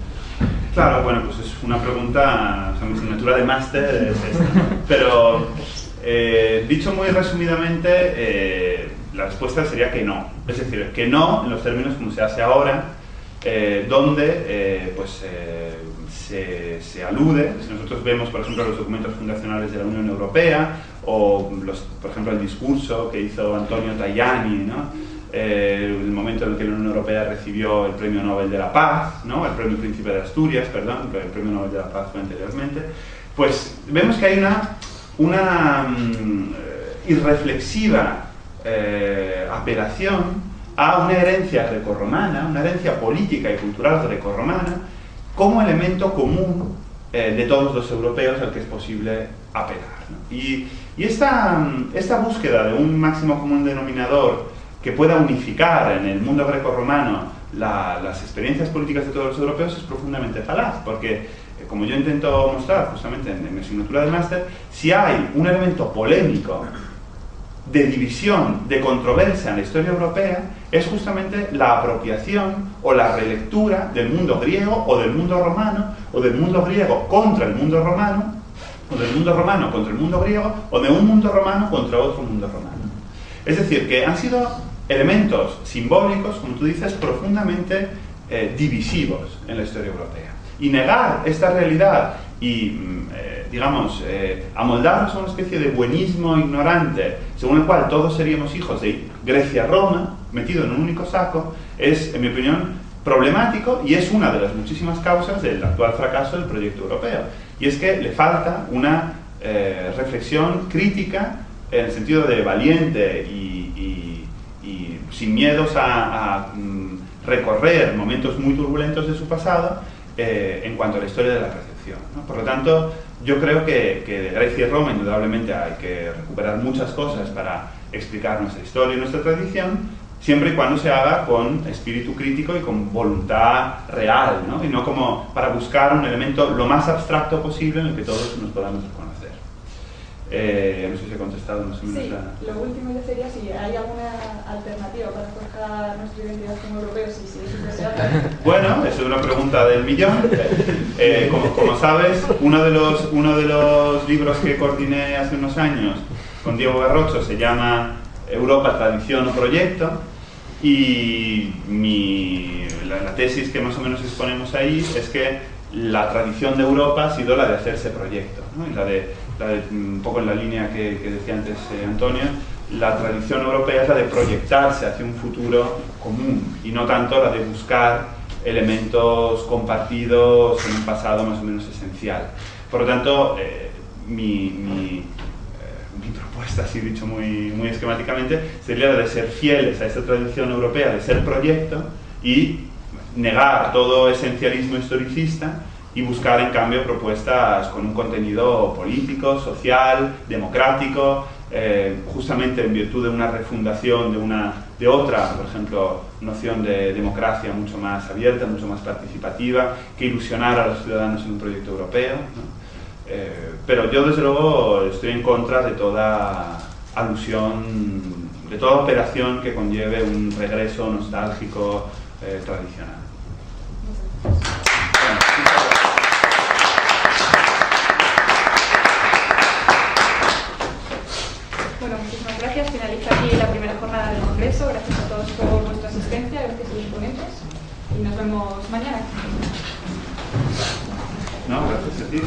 Claro, bueno, pues es una pregunta, o sea, mi asignatura de máster es esta. Pero Dicho muy resumidamente, la respuesta sería que no. Es decir, que no en los términos como se hace ahora, donde se alude, si nosotros vemos, por ejemplo, los documentos fundacionales de la Unión Europea, o, por ejemplo, el discurso que hizo Antonio Tajani, ¿no? El momento en el que la Unión Europea recibió el Premio Nobel de la Paz, ¿no? El Premio Príncipe de Asturias, perdón, el Premio Nobel de la Paz fue anteriormente, pues vemos que hay una irreflexiva apelación a una herencia grecorromana, una herencia política y cultural grecorromana, como elemento común de todos los europeos al que es posible apelar, ¿no? Y esta búsqueda de un máximo común denominador que pueda unificar en el mundo grecorromano las experiencias políticas de todos los europeos es profundamente falaz, porque, como yo intento mostrar justamente en mi asignatura de máster, si hay un elemento polémico de división, de controversia en la historia europea, es justamente la apropiación o la relectura del mundo griego o del mundo romano, o del mundo griego contra el mundo romano, o del mundo romano contra el mundo griego, o de un mundo romano contra otro mundo romano. Es decir, que han sido elementos simbólicos, como tú dices, profundamente divisivos en la historia europea. Y negar esta realidad y, digamos, amoldarnos a una especie de buenismo ignorante, según el cual todos seríamos hijos de Grecia-Roma, metido en un único saco, es, en mi opinión, problemático y es una de las muchísimas causas del actual fracaso del proyecto europeo. Y es que le falta una reflexión crítica en el sentido de valiente y sin miedos a recorrer momentos muy turbulentos de su pasado en cuanto a la historia de la recepción, ¿no? Por lo tanto, yo creo que de Grecia y Roma indudablemente hay que recuperar muchas cosas para explicar nuestra historia y nuestra tradición, siempre y cuando se haga con espíritu crítico y con voluntad real, ¿no? Y no como para buscar un elemento lo más abstracto posible en el que todos nos podamos reconocer. No sé si he contestado más o menos. Sí, lo último ya sería si hay alguna alternativa para forjar nuestra identidad como europeos y si eso es deseable. Bueno, es una pregunta del millón. Como sabes, uno de los libros que coordiné hace unos años con Diego Garrocho se llama Europa, Tradición o Proyecto, y la tesis que más o menos exponemos ahí es que la tradición de Europa ha sido la de hacerse proyecto, ¿no? Y la de un poco en la línea que decía antes Antonio, la tradición europea es la de proyectarse hacia un futuro común y no tanto la de buscar elementos compartidos en un pasado más o menos esencial. Por lo tanto, mi propuesta, así dicho muy esquemáticamente, sería la de ser fieles a esa tradición europea de ser proyecto y negar todo esencialismo historicista y buscar en cambio propuestas con un contenido político, social, democrático, justamente en virtud de una refundación de otra, por ejemplo, noción de democracia mucho más abierta, mucho más participativa, que ilusionara a los ciudadanos en un proyecto europeo, ¿no? Pero yo desde luego estoy en contra de toda alusión, de toda operación que conlleve un regreso nostálgico tradicional. Bueno, muchísimas gracias. Finaliza aquí la primera jornada del Congreso. Gracias a todos por vuestra asistencia, gracias a los ponentes y nos vemos mañana. No, gracias a ti.